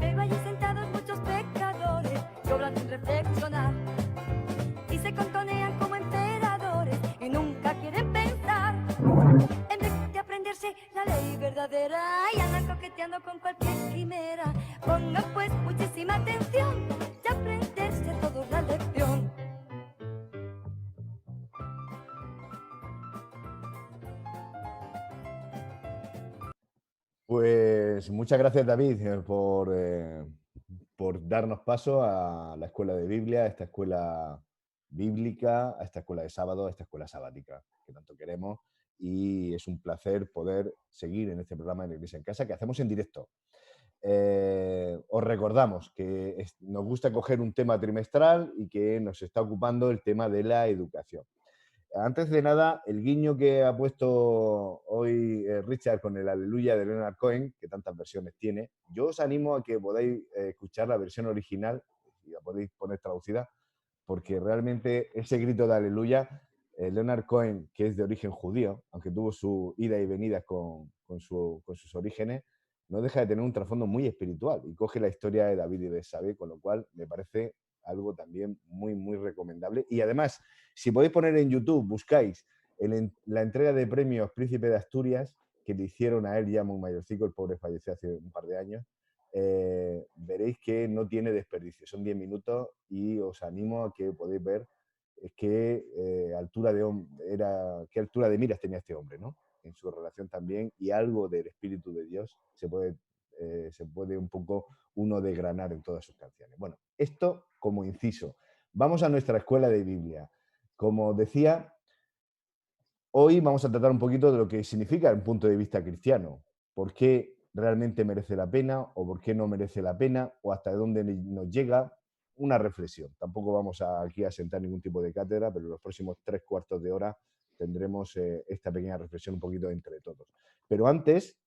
el valle sentados muchos pecadores que obran sin reflexionar y se contonean como emperadores y nunca quieren pensar. En vez de aprenderse la ley verdadera y andan coqueteando con cualquier quimera, pongan pues muchísima atención y aprenderse todos la lección. Pues muchas gracias, David, por darnos paso a la escuela de Biblia, a esta escuela bíblica, a esta escuela de sábado, a esta escuela sabática que tanto queremos. Y es un placer poder seguir en este programa de la Iglesia en Casa que hacemos en directo. Os recordamos que nos gusta coger un tema trimestral y que nos está ocupando el tema de la educación. Antes de nada, el guiño que ha puesto hoy Richard con el Aleluya de Leonard Cohen, que tantas versiones tiene, yo os animo a que podáis escuchar la versión original, y la podéis poner traducida, porque realmente ese grito de Aleluya, Leonard Cohen, que es de origen judío, aunque tuvo su ida y venida con sus orígenes, no deja de tener un trasfondo muy espiritual y coge la historia de David y Betsabé, con lo cual me parece algo también muy, muy recomendable. Y además, si podéis poner en YouTube, buscáis la entrega de premios Príncipe de Asturias, que le hicieron a él ya muy mayorcico, el pobre falleció hace un par de años, veréis que no tiene desperdicio. Son 10 minutos y os animo a que podáis ver qué altura de miras tenía este hombre, ¿no? En su relación también, y algo del Espíritu de Dios se puede un poco uno desgranar en todas sus canciones. Bueno, esto como inciso. Vamos a nuestra escuela de Biblia. Como decía, hoy vamos a tratar un poquito de lo que significa desde un punto de vista cristiano. ¿Por qué realmente merece la pena o por qué no merece la pena o hasta dónde nos llega? Una reflexión. Tampoco vamos aquí a sentar ningún tipo de cátedra, pero en los próximos 3/4 de hora tendremos esta pequeña reflexión un poquito entre todos. Pero antes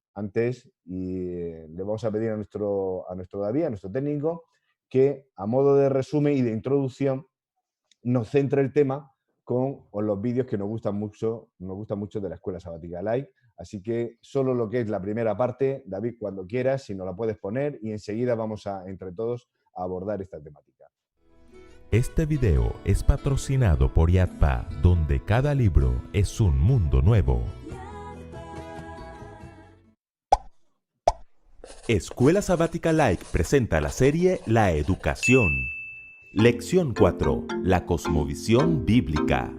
le vamos a pedir a nuestro David, a nuestro técnico, que a modo de resumen y de introducción nos centre el tema con los vídeos que nos gustan mucho de la Escuela Sabática Live. Así que solo lo que es la primera parte, David, cuando quieras, si nos la puedes poner, y enseguida vamos entre todos a abordar esta temática. Este video es patrocinado por Yadpa, donde cada libro es un mundo nuevo. Escuela Sabática Live presenta la serie La Educación. Lección 4. La cosmovisión bíblica.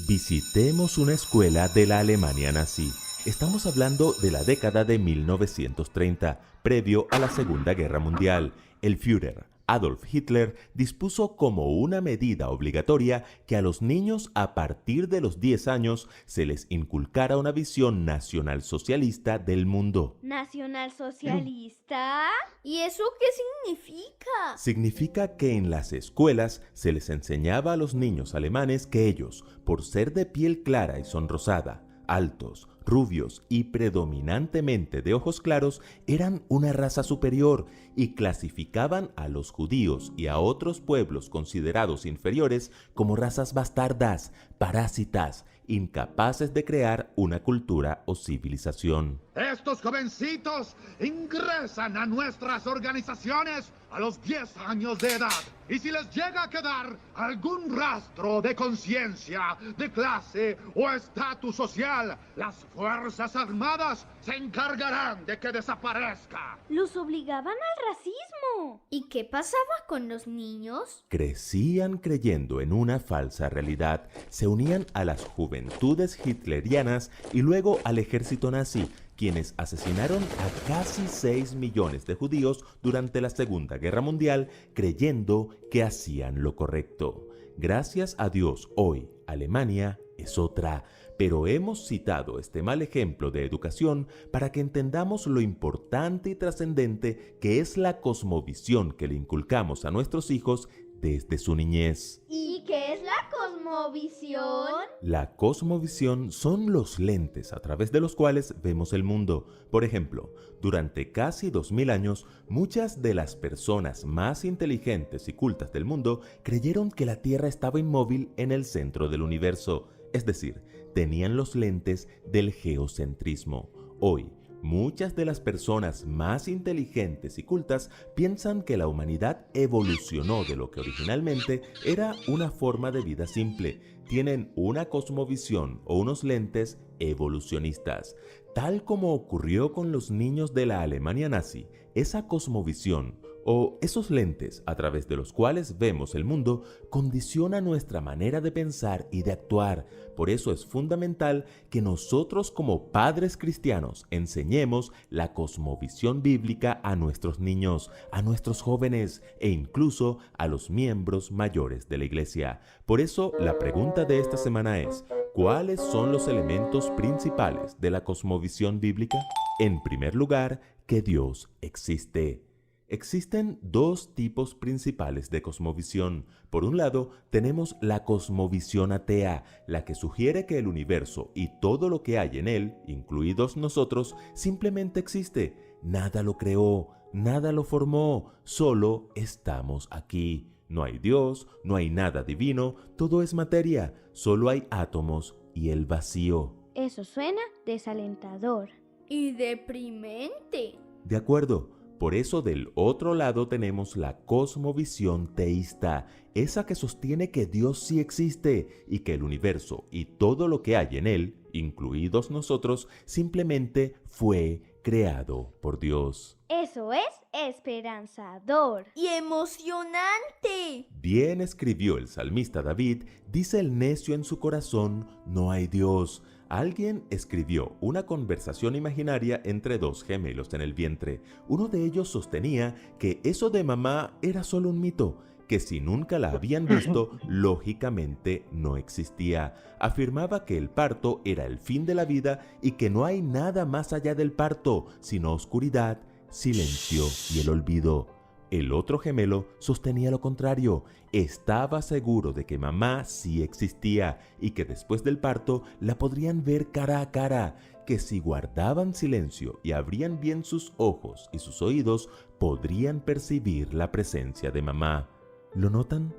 Visitemos una escuela de la Alemania nazi. Estamos hablando de la década de 1930, previo a la Segunda Guerra Mundial. El Führer Adolf Hitler dispuso como una medida obligatoria que a los niños a partir de los 10 años se les inculcara una visión nacionalsocialista del mundo. ¿Nacionalsocialista? ¿Y eso qué significa? Significa que en las escuelas se les enseñaba a los niños alemanes que ellos, por ser de piel clara y sonrosada, altos, rubios y predominantemente de ojos claros, eran una raza superior y clasificaban a los judíos y a otros pueblos considerados inferiores como razas bastardas, parásitas, incapaces de crear una cultura o civilización. Estos jovencitos ingresan a nuestras organizaciones a los 10 años de edad. Y si les llega a quedar algún rastro de conciencia, de clase o estatus social, las Fuerzas Armadas se encargarán de que desaparezca. Los obligaban al racismo. ¿Y qué pasaba con los niños? Crecían creyendo en una falsa realidad, se unían a las juventudes hitlerianas y luego al ejército nazi, quienes asesinaron a casi 6 millones de judíos durante la Segunda Guerra Mundial, creyendo que hacían lo correcto. Gracias a Dios, hoy Alemania es otra, pero hemos citado este mal ejemplo de educación para que entendamos lo importante y trascendente que es la cosmovisión que le inculcamos a nuestros hijos desde su niñez. ¿Y qué es la cosmovisión? La cosmovisión son los lentes a través de los cuales vemos el mundo. Por ejemplo, durante casi 2000 años, muchas de las personas más inteligentes y cultas del mundo creyeron que la Tierra estaba inmóvil en el centro del universo, es decir, tenían los lentes del geocentrismo. Hoy, Muchas de las personas más inteligentes y cultas piensan que la humanidad evolucionó de lo que originalmente era una forma de vida simple. Tienen una cosmovisión o unos lentes evolucionistas. Tal como ocurrió con los niños de la Alemania nazi, esa cosmovisión o esos lentes a través de los cuales vemos el mundo condiciona nuestra manera de pensar y de actuar. Por eso es fundamental que nosotros como padres cristianos enseñemos la cosmovisión bíblica a nuestros niños, a nuestros jóvenes e incluso a los miembros mayores de la iglesia. Por eso la pregunta de esta semana es: ¿cuáles son los elementos principales de la cosmovisión bíblica? En primer lugar, que Dios existe. Existen dos tipos principales de cosmovisión. Por un lado, tenemos la cosmovisión atea, la que sugiere que el universo y todo lo que hay en él, incluidos nosotros, simplemente existe. Nada lo creó, nada lo formó, solo estamos aquí. No hay Dios, no hay nada divino, todo es materia, solo hay átomos y el vacío. Eso suena desalentador. Y deprimente. De acuerdo. Por eso del otro lado tenemos la cosmovisión teísta, esa que sostiene que Dios sí existe y que el universo y todo lo que hay en él, incluidos nosotros, simplemente fue creado por Dios. Eso es esperanzador. Y emocionante. Bien escribió el salmista David, dice el necio en su corazón, no hay Dios. Alguien escribió una conversación imaginaria entre dos gemelos en el vientre. Uno de ellos sostenía que eso de mamá era solo un mito, que si nunca la habían visto, lógicamente no existía. Afirmaba que el parto era el fin de la vida y que no hay nada más allá del parto, sino oscuridad, silencio y el olvido. El otro gemelo sostenía lo contrario. Estaba seguro de que mamá sí existía y que después del parto la podrían ver cara a cara, que si guardaban silencio y abrían bien sus ojos y sus oídos, podrían percibir la presencia de mamá. ¿Lo notan?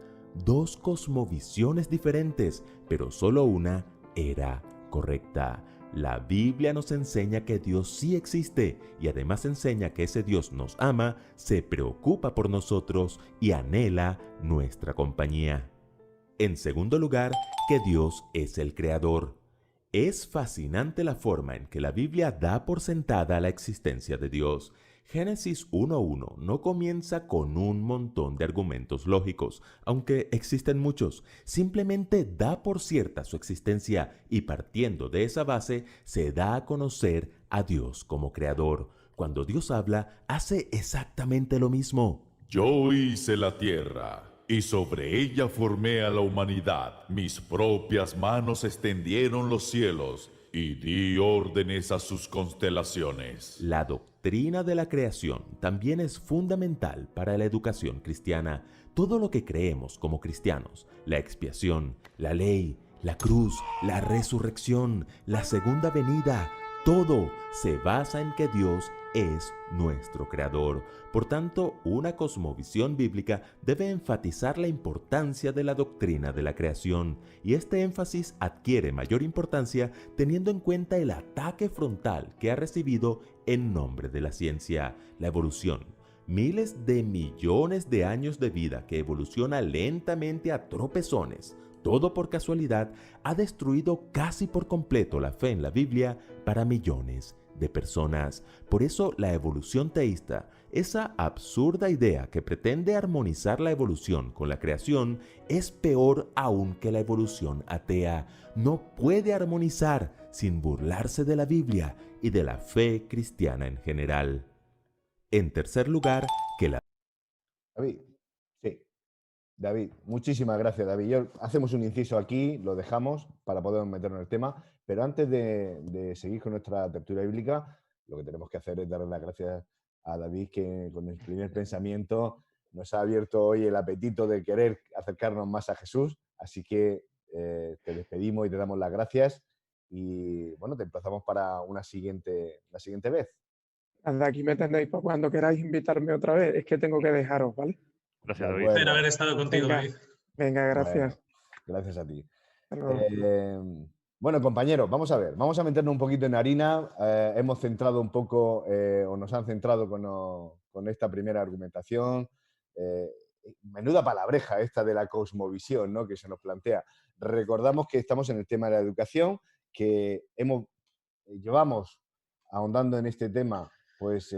Dos cosmovisiones diferentes, pero solo una era correcta. La Biblia nos enseña que Dios sí existe y además enseña que ese Dios nos ama, se preocupa por nosotros y anhela nuestra compañía. En segundo lugar, que Dios es el Creador. Es fascinante la forma en que la Biblia da por sentada la existencia de Dios. Génesis 1:1 no comienza con un montón de argumentos lógicos, aunque existen muchos. Simplemente da por cierta su existencia y partiendo de esa base se da a conocer a Dios como creador. Cuando Dios habla, hace exactamente lo mismo. Yo hice la tierra y sobre ella formé a la humanidad. Mis propias manos extendieron los cielos y di órdenes a sus constelaciones. La doctrina de la creación también es fundamental para la educación cristiana. Todo lo que creemos como cristianos, la expiación, la ley, la cruz, la resurrección, la segunda venida, todo se basa en que Dios es nuestro creador. Por tanto, una cosmovisión bíblica debe enfatizar la importancia de la doctrina de la creación, y este énfasis adquiere mayor importancia teniendo en cuenta el ataque frontal que ha recibido en nombre de la ciencia, la evolución. Miles de millones de años de vida que evoluciona lentamente a tropezones, todo por casualidad, ha destruido casi por completo la fe en la Biblia para millones de personas. Por eso la evolución teísta, esa absurda idea que pretende armonizar la evolución con la creación, es peor aún que la evolución atea. No puede armonizar sin burlarse de la Biblia y de la fe cristiana en general. En tercer lugar, que la... David, sí. David, muchísimas gracias, David. Hacemos un inciso aquí, lo dejamos para poder meternos en el tema, pero antes de seguir con nuestra tertulia bíblica, lo que tenemos que hacer es darle las gracias a David, que con el primer pensamiento nos ha abierto hoy el apetito de querer acercarnos más a Jesús, así que te despedimos y te damos las gracias y bueno, te emplazamos para la siguiente vez. Anda, aquí me tendréis para cuando queráis invitarme otra vez. Es que tengo que dejaros, ¿vale? Gracias, De David. acuerdo. Placer haber estado contigo, Venga. David. Venga, gracias. Bueno, gracias a ti. Hasta luego. Bueno, compañeros, vamos a ver, vamos a meternos un poquito en harina. Hemos centrado un poco, o nos han centrado con esta primera argumentación. Menuda palabreja esta de la cosmovisión, ¿no?, que se nos plantea. Recordamos que estamos en el tema de la educación, que llevamos ahondando en este tema, pues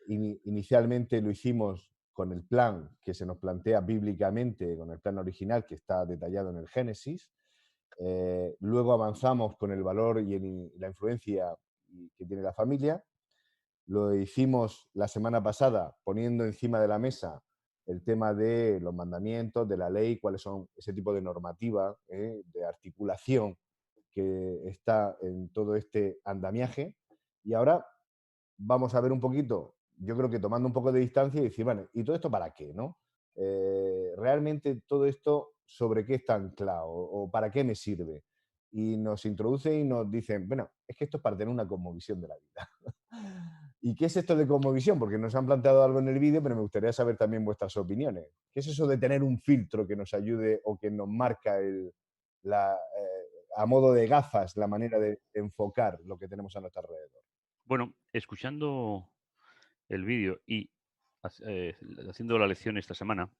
inicialmente lo hicimos con el plan que se nos plantea bíblicamente, con el plan original que está detallado en el Génesis. Luego avanzamos con el valor y la influencia que tiene la familia. Lo hicimos la semana pasada poniendo encima de la mesa el tema de los mandamientos, de la ley, cuáles son ese tipo de normativa, de articulación que está en todo este andamiaje. Y ahora vamos a ver un poquito, yo creo que tomando un poco de distancia y decir, bueno, ¿y todo esto para qué, no? Realmente todo esto, ¿sobre qué está anclado? ¿O para qué me sirve? Y nos introducen y nos dicen, bueno, es que esto es para tener una cosmovisión de la vida. ¿Y qué es esto de cosmovisión? Porque nos han planteado algo en el vídeo, pero me gustaría saber también vuestras opiniones. ¿Qué es eso de tener un filtro que nos ayude o que nos marca a modo de gafas la manera de enfocar lo que tenemos a nuestro alrededor? Bueno, escuchando el vídeo y haciendo la lección esta semana,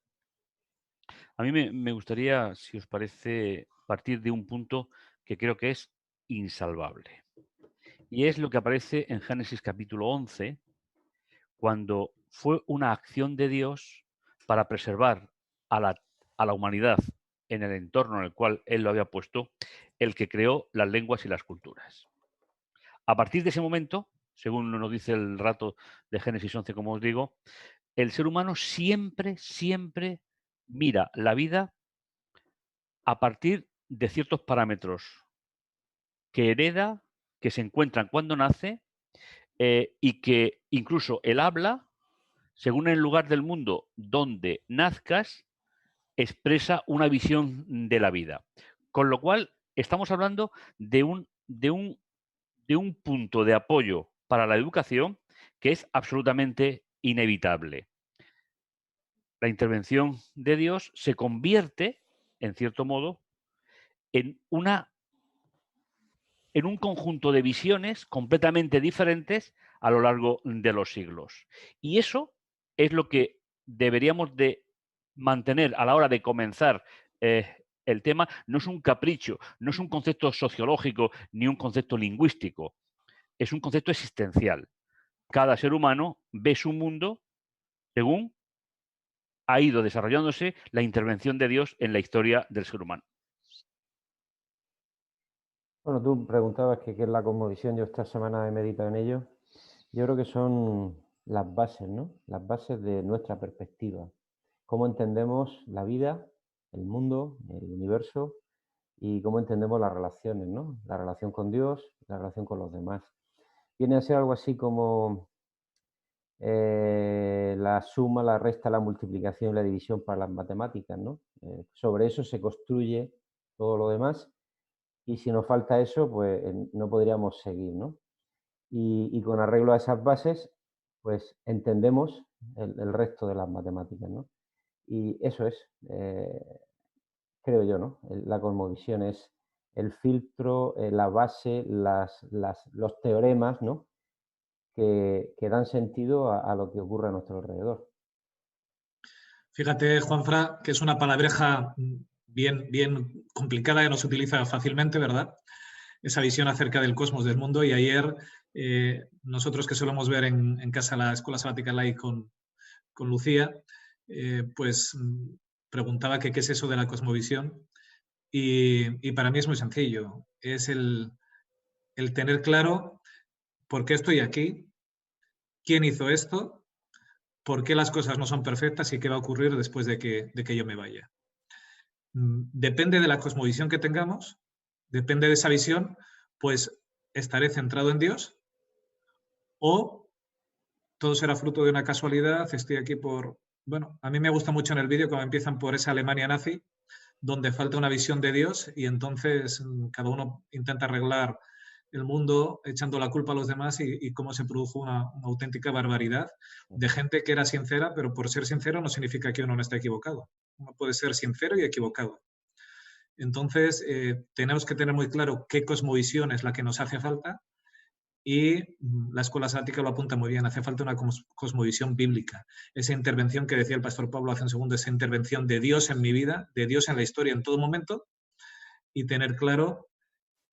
a mí me gustaría, si os parece, partir de un punto que creo que es insalvable. Y es lo que aparece en Génesis capítulo 11, cuando fue una acción de Dios para preservar a la humanidad en el entorno en el cual Él lo había puesto, el que creó las lenguas y las culturas. A partir de ese momento, según nos dice el relato de Génesis 11, como os digo, el ser humano siempre mira la vida a partir de ciertos parámetros que hereda, que se encuentran cuando nace, y que incluso el habla, según el lugar del mundo donde nazcas, expresa una visión de la vida. Con lo cual, estamos hablando de un punto de apoyo para la educación que es absolutamente inevitable. La intervención de Dios se convierte, en cierto modo, en un conjunto de visiones completamente diferentes a lo largo de los siglos. Y eso es lo que deberíamos de mantener a la hora de comenzar el tema. No es un capricho, no es un concepto sociológico ni un concepto lingüístico, es un concepto existencial. Cada ser humano ve su mundo según ha ido desarrollándose la intervención de Dios en la historia del ser humano. Bueno, tú preguntabas qué es la cosmovisión. Yo esta semana he meditado en ello. Yo creo que son las bases, ¿no? Las bases de nuestra perspectiva. Cómo entendemos la vida, el mundo, el universo y cómo entendemos las relaciones, ¿no? La relación con Dios, la relación con los demás. Viene a ser algo así como la suma, la resta, la multiplicación y la división para las matemáticas, ¿no? Sobre eso se construye todo lo demás. Y si nos falta eso, pues no podríamos seguir, ¿no? Y con arreglo a esas bases, pues entendemos el resto de las matemáticas, ¿no? Y eso es, creo yo, ¿no? La cosmovisión es el filtro, la base, los teoremas, ¿no? Que dan sentido a lo que ocurre a nuestro alrededor. Fíjate, Juanfra, que es una palabreja bien complicada que no se utiliza fácilmente, ¿verdad? Esa visión acerca del cosmos, del mundo. Y ayer, nosotros que solemos ver en casa la Escuela Sabática Live con Lucía, pues preguntaba que qué es eso de la cosmovisión. Y para mí es muy sencillo. Es el tener claro por qué estoy aquí, quién hizo esto, por qué las cosas no son perfectas y qué va a ocurrir después de que yo me vaya. Depende de la cosmovisión que tengamos, depende de esa visión, pues estaré centrado en Dios o todo será fruto de una casualidad, estoy aquí por... Bueno, a mí me gusta mucho en el vídeo cuando empiezan por esa Alemania nazi, donde falta una visión de Dios y entonces cada uno intenta arreglar el mundo echando la culpa a los demás y cómo se produjo una auténtica barbaridad de gente que era sincera, pero por ser sincero no significa que uno no esté equivocado. Uno puede ser sincero y equivocado. Entonces, tenemos que tener muy claro qué cosmovisión es la que nos hace falta y la escuela sabática lo apunta muy bien. Hace falta una cosmovisión bíblica. Esa intervención que decía el pastor Pablo hace un segundo, esa intervención de Dios en mi vida, de Dios en la historia en todo momento, y tener claro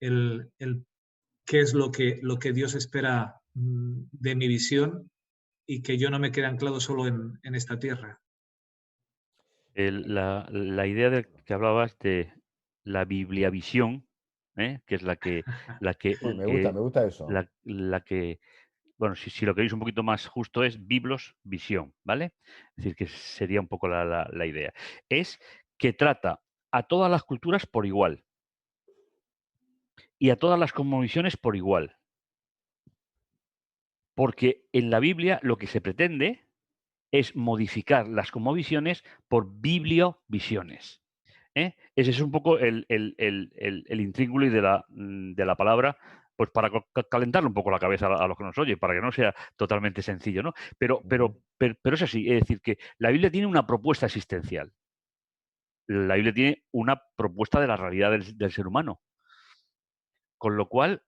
el qué es lo que Dios espera de mi visión y que yo no me quede anclado solo en esta tierra. La idea de que hablabas de la bibliavisión, que es la que, Me gusta eso. la que, bueno, si lo queréis un poquito más justo es biblos visión, ¿vale? Es decir, que sería un poco la idea. Es que trata a todas las culturas por igual y a todas las cosmovisiones por igual. Porque en la Biblia lo que se pretende es modificar las cosmovisiones por bibliovisiones. Ese es un poco el intríngulis de la palabra, pues para calentarle un poco la cabeza a los que nos oyen, para que no sea totalmente sencillo, ¿no? Pero es así, es decir, que la Biblia tiene una propuesta existencial. La Biblia tiene una propuesta de la realidad del ser humano. Con lo cual,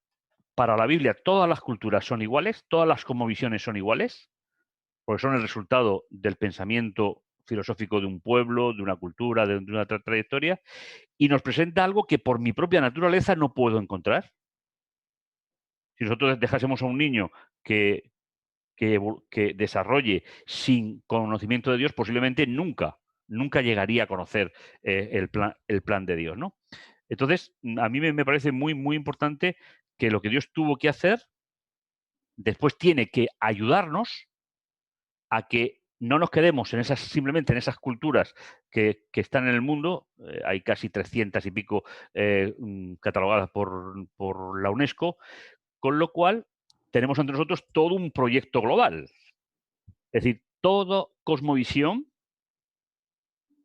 para la Biblia todas las culturas son iguales, todas las cosmovisiones son iguales, porque son el resultado del pensamiento filosófico de un pueblo, de una cultura, de una trayectoria, y nos presenta algo que por mi propia naturaleza no puedo encontrar. Si nosotros dejásemos a un niño que desarrolle sin conocimiento de Dios, posiblemente nunca llegaría a conocer el plan de Dios, ¿no? Entonces, a mí me parece muy, muy importante que lo que Dios tuvo que hacer, después tiene que ayudarnos a que no nos quedemos simplemente en esas culturas que están en el mundo. Hay casi 300 y pico catalogadas por la UNESCO, con lo cual tenemos ante nosotros todo un proyecto global. Es decir, toda cosmovisión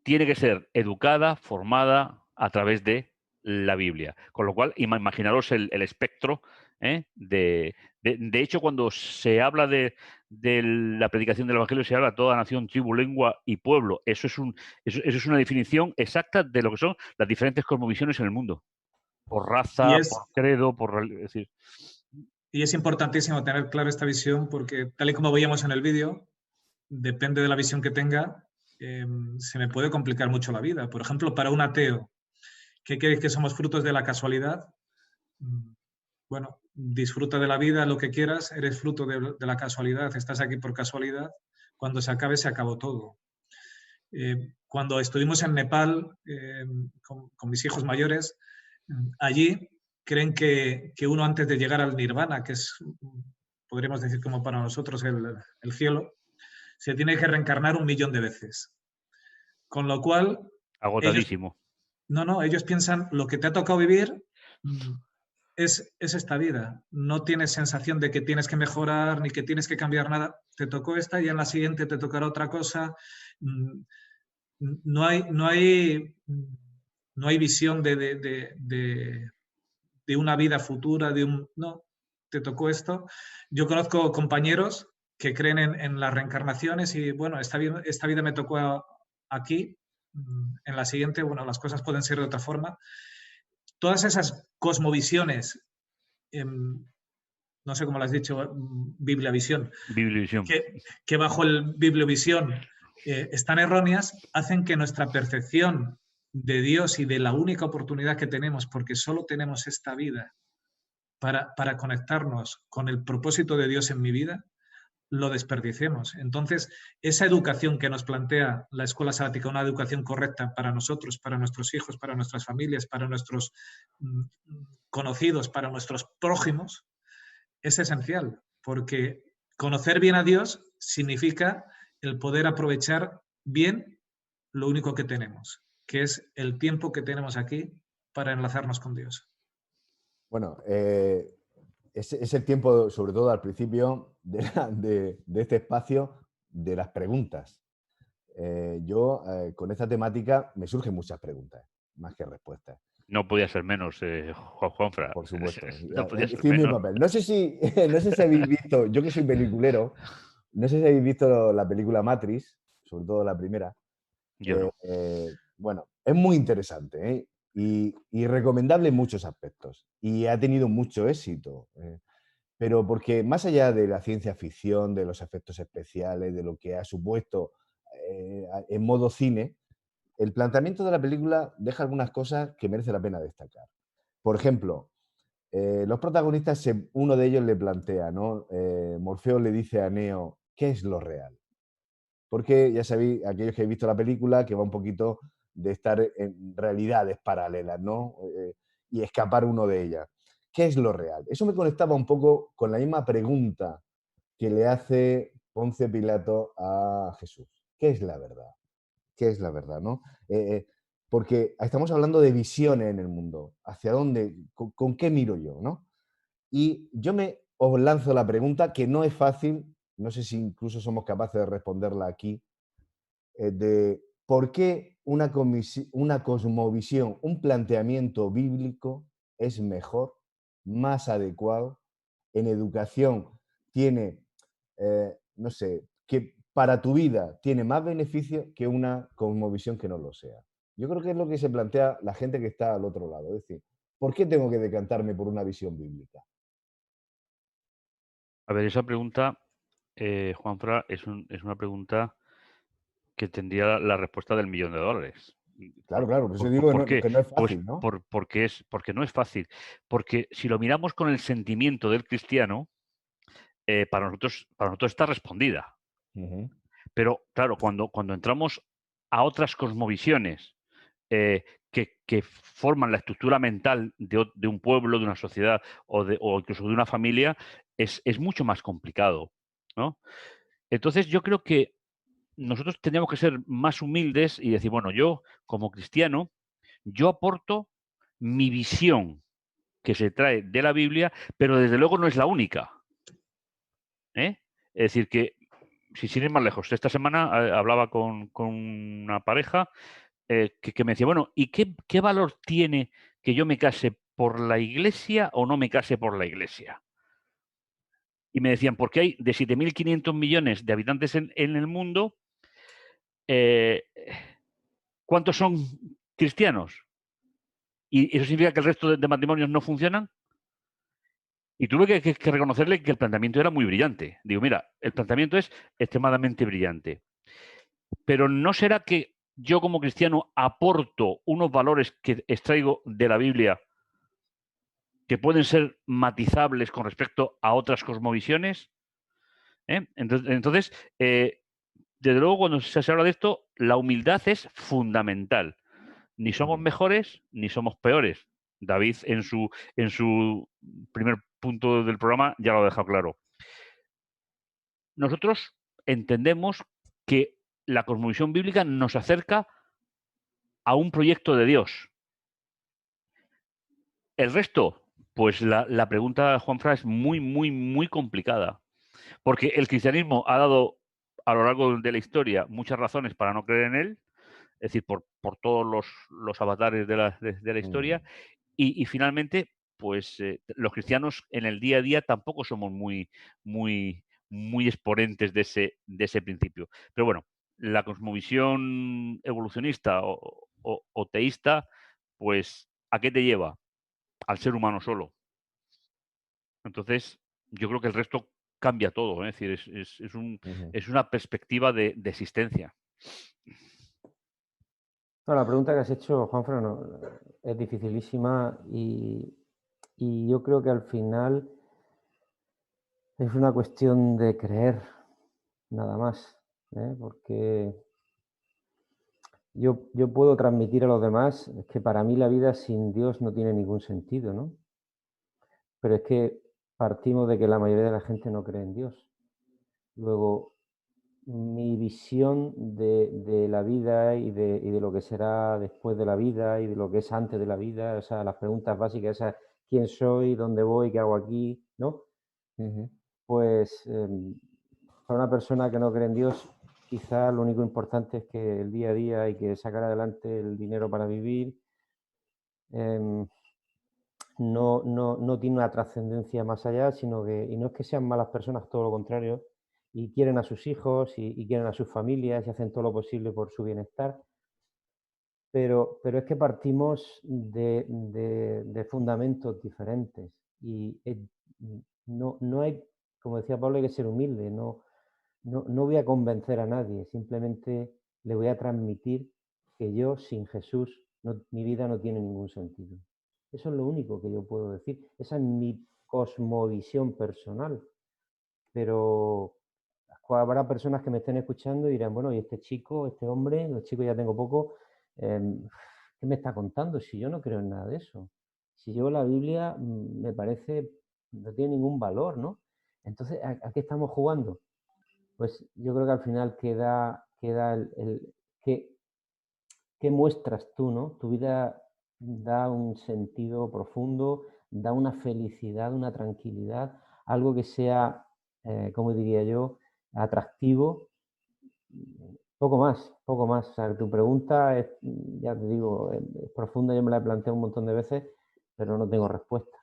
tiene que ser educada, formada a través de la Biblia. Con lo cual, imaginaros el espectro. De hecho, cuando se habla de la predicación del Evangelio, se habla de toda nación, tribu, lengua y pueblo. Eso es una definición exacta de lo que son las diferentes cosmovisiones en el mundo. Por raza, por credo, es decir. Y es importantísimo tener clara esta visión porque, tal y como veíamos en el vídeo, depende de la visión que tenga, se me puede complicar mucho la vida. Por ejemplo, para un ateo, ¿qué creéis que somos frutos de la casualidad? Bueno, disfruta de la vida, lo que quieras, eres fruto de la casualidad, estás aquí por casualidad, cuando se acabe, se acabó todo. Cuando estuvimos en Nepal con mis hijos mayores, allí creen que uno antes de llegar al nirvana, que es, podríamos decir como para nosotros el cielo, se tiene que reencarnar 1 millón de veces. Con lo cual... Agotadísimo. Ellos piensan, lo que te ha tocado vivir es esta vida. No tienes sensación de que tienes que mejorar ni que tienes que cambiar nada. Te tocó esta y en la siguiente te tocará otra cosa. No hay visión de una vida futura, no, te tocó esto. Yo conozco compañeros que creen en las reencarnaciones y, bueno, esta vida me tocó aquí, en la siguiente, bueno, las cosas pueden ser de otra forma. Todas esas cosmovisiones, no sé cómo lo has dicho, bibliavisión, que bajo el bibliovisión están erróneas, hacen que nuestra percepción de Dios y de la única oportunidad que tenemos, porque solo tenemos esta vida para conectarnos con el propósito de Dios en mi vida, lo desperdiciemos. Entonces, esa educación que nos plantea la escuela sabática, una educación correcta para nosotros, para nuestros hijos, para nuestras familias, para nuestros conocidos, para nuestros prójimos, es esencial, porque conocer bien a Dios significa el poder aprovechar bien lo único que tenemos, que es el tiempo que tenemos aquí para enlazarnos con Dios. Bueno, es el tiempo, sobre todo al principio de este espacio, de las preguntas. Con esta temática me surgen muchas preguntas, más que respuestas. No podía ser menos, Juanfran. Por supuesto. No podía ser mi menos. papel. No sé si habéis visto, yo que soy peliculero, no sé si habéis visto la película Matrix, sobre todo la primera. Yo no. Bueno, es muy interesante, ¿eh? y recomendable en muchos aspectos. Y ha tenido mucho éxito. Pero porque más allá de la ciencia ficción, de los efectos especiales, de lo que ha supuesto en modo cine, el planteamiento de la película deja algunas cosas que merece la pena destacar. Por ejemplo, los protagonistas, uno de ellos le plantea, ¿no? Morfeo le dice a Neo, ¿qué es lo real? Porque ya sabéis, aquellos que habéis visto la película, que va un poquito de estar en realidades paralelas, ¿no? Y escapar uno de ellas. ¿Qué es lo real? Eso me conectaba un poco con la misma pregunta que le hace Poncio Pilato a Jesús. ¿Qué es la verdad? ¿Qué es la verdad, no? Porque estamos hablando de visiones en el mundo. ¿Hacia dónde? ¿Con qué miro yo, no? Y os lanzo la pregunta que no es fácil, no sé si incluso somos capaces de responderla aquí, de por qué una cosmovisión, un planteamiento bíblico es mejor, más adecuado, en educación tiene, no sé, que para tu vida tiene más beneficio que una cosmovisión que no lo sea. Yo creo que es lo que se plantea la gente que está al otro lado. Es decir, ¿por qué tengo que decantarme por una visión bíblica? A ver, esa pregunta, Juanfra, es una pregunta que tendría la respuesta del $1.000.000. Claro, claro, por eso digo ¿Por qué? que no es Pues fácil, ¿no? porque no es fácil. Porque si lo miramos con el sentimiento del cristiano, para nosotros está respondida. Ujú. Pero claro, cuando entramos a otras cosmovisiones que forman la estructura mental de un pueblo, de una sociedad o incluso de una familia, es mucho más complicado, ¿no? Entonces yo creo que nosotros tendríamos que ser más humildes y decir, bueno, yo como cristiano, yo aporto mi visión que se trae de la Biblia, pero desde luego no es la única, ¿eh? Es decir, que sin ir más lejos, esta semana hablaba con una pareja que me decía, bueno, ¿y qué valor tiene que yo me case por la iglesia o no me case por la iglesia? Y me decían, porque hay de 7.500 millones de habitantes en el mundo, eh, ¿cuántos son cristianos? ¿Y eso significa que el resto de matrimonios no funcionan? Y tuve que reconocerle que el planteamiento era muy brillante. Digo, mira, el planteamiento es extremadamente brillante. Pero ¿no será que yo como cristiano aporto unos valores que extraigo de la Biblia que pueden ser matizables con respecto a otras cosmovisiones? Entonces, desde luego, cuando se habla de esto, la humildad es fundamental. Ni somos mejores ni somos peores. David, en su primer punto del programa, ya lo ha dejado claro. Nosotros entendemos que la cosmovisión bíblica nos acerca a un proyecto de Dios. El resto, pues la pregunta, Juanfra, es muy, muy, muy complicada. Porque el cristianismo ha dado a lo largo de la historia muchas razones para no creer en él, es decir, por todos los avatares de la historia, y finalmente, pues los cristianos en el día a día tampoco somos muy, muy, muy exponentes de ese principio. Pero bueno, la cosmovisión evolucionista o teísta, pues, ¿a qué te lleva? Al ser humano solo. Entonces, yo creo que el resto cambia todo, ¿eh? Es decir, es una perspectiva de existencia. No, la pregunta que has hecho, Juanfran, es dificilísima y yo creo que al final es una cuestión de creer, nada más, ¿eh? Porque yo puedo transmitir a los demás que para mí la vida sin Dios no tiene ningún sentido, ¿no? Pero es que partimos de que la mayoría de la gente no cree en Dios. Luego, mi visión de la vida y de lo que será después de la vida y de lo que es antes de la vida, o sea, las preguntas básicas, esas, ¿quién soy? ¿Dónde voy? ¿Qué hago aquí? ¿No? Pues para una persona que no cree en Dios, quizás lo único importante es que el día a día hay que sacar adelante el dinero para vivir. No tiene una trascendencia más allá, sino que, y no es que sean malas personas, todo lo contrario, y quieren a sus hijos y quieren a sus familias y hacen todo lo posible por su bienestar, pero es que partimos de fundamentos diferentes y no hay, como decía Pablo, hay que ser humilde, no voy a convencer a nadie, simplemente le voy a transmitir que yo sin Jesús mi vida no tiene ningún sentido. Eso es lo único que yo puedo decir. Esa es mi cosmovisión personal. Pero habrá personas que me estén escuchando y dirán, bueno, y este chico, este hombre, los chicos ya tengo poco, ¿qué me está contando? Si yo no creo en nada de eso. Si yo la Biblia me parece, no tiene ningún valor, ¿no? Entonces, ¿a qué estamos jugando? Pues yo creo que al final queda ¿qué muestras tú, no? Tu vida da un sentido profundo, da una felicidad, una tranquilidad, algo que sea, como diría yo, atractivo. Poco más, poco más. O sea, tu pregunta es, ya te digo, es profunda, yo me la he planteado un montón de veces, pero no tengo respuesta.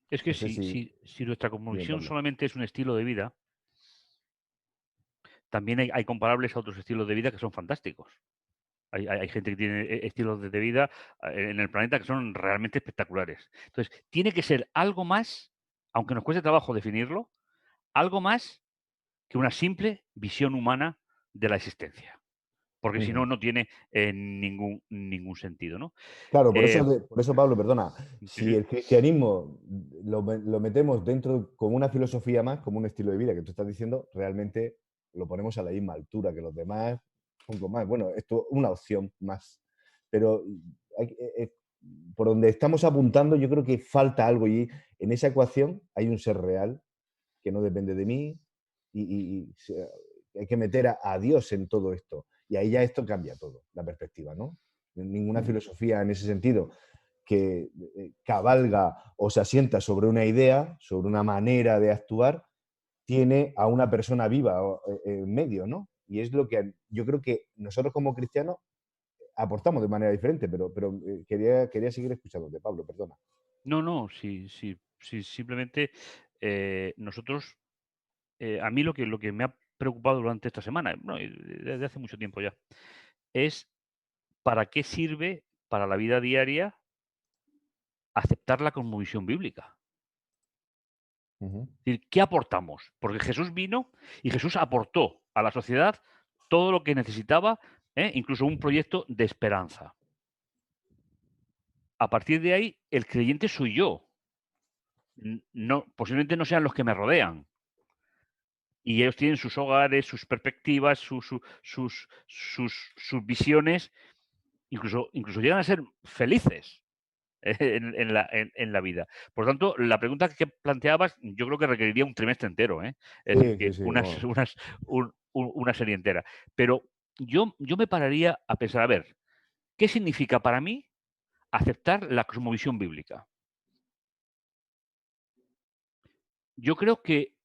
Es que No sé si nuestra Bien, cosmovisión Pablo. solamente es un estilo de vida, también hay comparables a otros estilos de vida que son fantásticos. Hay gente que tiene estilos de vida en el planeta que son realmente espectaculares. Entonces, tiene que ser algo más, aunque nos cueste trabajo definirlo, algo más que una simple visión humana de la existencia. Porque si no, Ujú. no tiene ningún sentido, ¿no? Claro, por eso, Pablo, perdona, Sí, si sí. el cristianismo lo metemos dentro como una filosofía más, como un estilo de vida que tú estás diciendo, realmente lo ponemos a la misma altura que los demás, un poco más. Bueno, esto es una opción más. Pero por donde estamos apuntando, yo creo que falta algo y en esa ecuación hay un ser real que no depende de mí hay que meter a Dios en todo esto. Y ahí ya esto cambia todo, la perspectiva, ¿no? Ninguna filosofía en ese sentido que cabalga o se asienta sobre una idea, sobre una manera de actuar, tiene a una persona viva en medio, ¿no? Y es lo que yo creo que nosotros como cristianos aportamos de manera diferente, pero quería seguir escuchándote, Pablo, perdona. No, simplemente nosotros, a mí lo que me ha preocupado durante esta semana, bueno, y desde hace mucho tiempo ya, es para qué sirve para la vida diaria aceptar la cosmovisión bíblica. Ujú. Es decir, ¿qué aportamos? Porque Jesús vino y Jesús aportó a la sociedad todo lo que necesitaba, incluso un proyecto de esperanza. A partir de ahí, el creyente soy yo. No, posiblemente no sean los que me rodean. Y ellos tienen sus hogares, sus perspectivas, sus visiones, incluso llegan a ser felices en la vida. Por lo tanto, la pregunta que planteabas, yo creo que requeriría un trimestre entero, ¿eh? Es decir, Sí, sí, que sí. Bueno. una serie entera. Pero yo me pararía a pensar, a ver, ¿qué significa para mí aceptar la cosmovisión bíblica? Yo creo que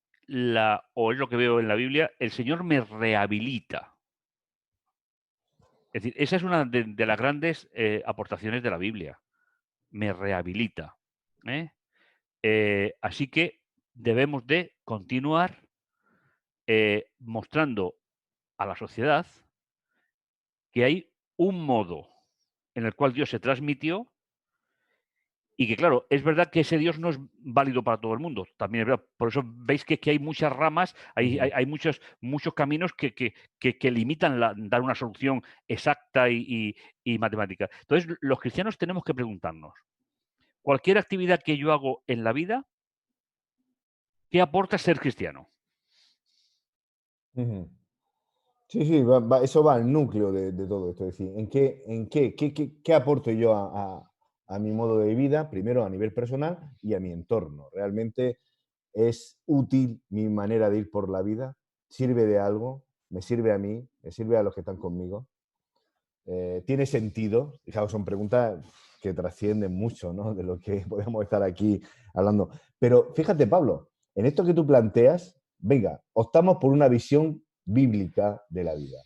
o es lo que veo en la Biblia, el Señor me rehabilita. Es decir, esa es una de las grandes aportaciones de la Biblia. Me rehabilita. ¿eh? Así que debemos de continuar mostrando a la sociedad que hay un modo en el cual Dios se transmitió y que, claro, es verdad que ese Dios no es válido para todo el mundo. También es verdad. Por eso veis que hay muchas ramas, hay muchos caminos que limitan dar una solución exacta y matemática. Entonces, los cristianos tenemos que preguntarnos, cualquier actividad que yo hago en la vida, ¿qué aporta ser cristiano? Ujú. Sí, sí, eso va al núcleo de todo esto. Es decir, ¿qué aporto yo a mi modo de vida? Primero a nivel personal y a mi entorno. ¿Realmente es útil mi manera de ir por la vida? ¿Sirve de algo? ¿Me sirve a mí? ¿Me sirve a los que están conmigo? ¿Tiene sentido? Fijaos, son preguntas que trascienden mucho, ¿no? De lo que podemos estar aquí hablando. Pero fíjate, Pablo, en esto que tú planteas, venga, optamos por una visión bíblica de la vida.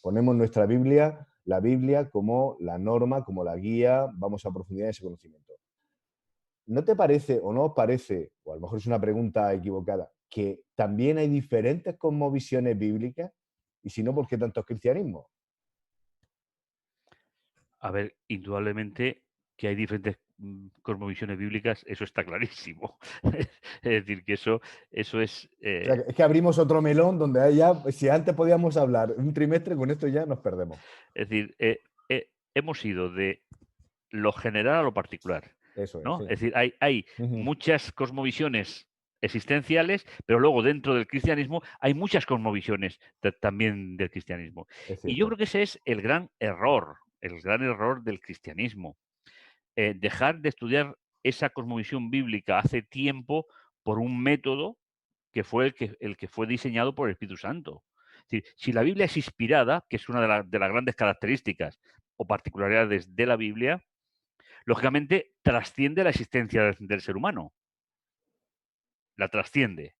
Ponemos nuestra Biblia, la Biblia como la norma, como la guía, vamos a profundizar en ese conocimiento. ¿No te parece o no os parece, o a lo mejor es una pregunta equivocada, que también hay diferentes cosmovisiones bíblicas Y si no, ¿por qué tanto cristianismo? A ver, indudablemente que hay diferentes cosmovisiones bíblicas, eso está clarísimo. Es decir, que eso es... O sea, es que abrimos otro melón donde hay ya, si antes podíamos hablar un trimestre, con esto ya nos perdemos. Es decir, hemos ido de lo general a lo particular, Eso es, ¿no? sí. Es decir, hay muchas cosmovisiones existenciales, pero luego dentro del cristianismo hay muchas cosmovisiones también del cristianismo. Y yo creo que ese es el gran error del cristianismo. Dejar de estudiar esa cosmovisión bíblica hace tiempo por un método que fue el que fue diseñado por el Espíritu Santo. Es decir, si la Biblia es inspirada, que es una de las grandes características o particularidades de la Biblia, lógicamente trasciende la existencia del ser humano. La trasciende.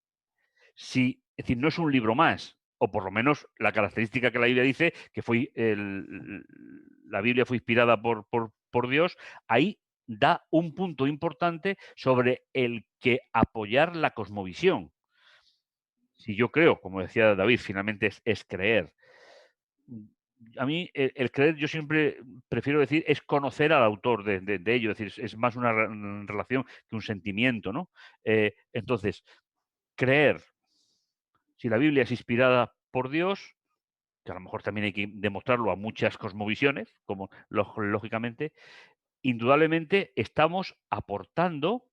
Es decir, no es un libro más, o por lo menos la característica que la Biblia dice, que la Biblia fue inspirada por Dios, ahí da un punto importante sobre el que apoyar la cosmovisión. Si yo creo, como decía David, finalmente es creer. A mí el creer, yo siempre prefiero decir, es conocer al autor de ello, es decir, es más una relación que un sentimiento, ¿no? Entonces, creer, si la Biblia es inspirada por Dios, que a lo mejor también hay que demostrarlo a muchas cosmovisiones, como lógicamente, indudablemente estamos aportando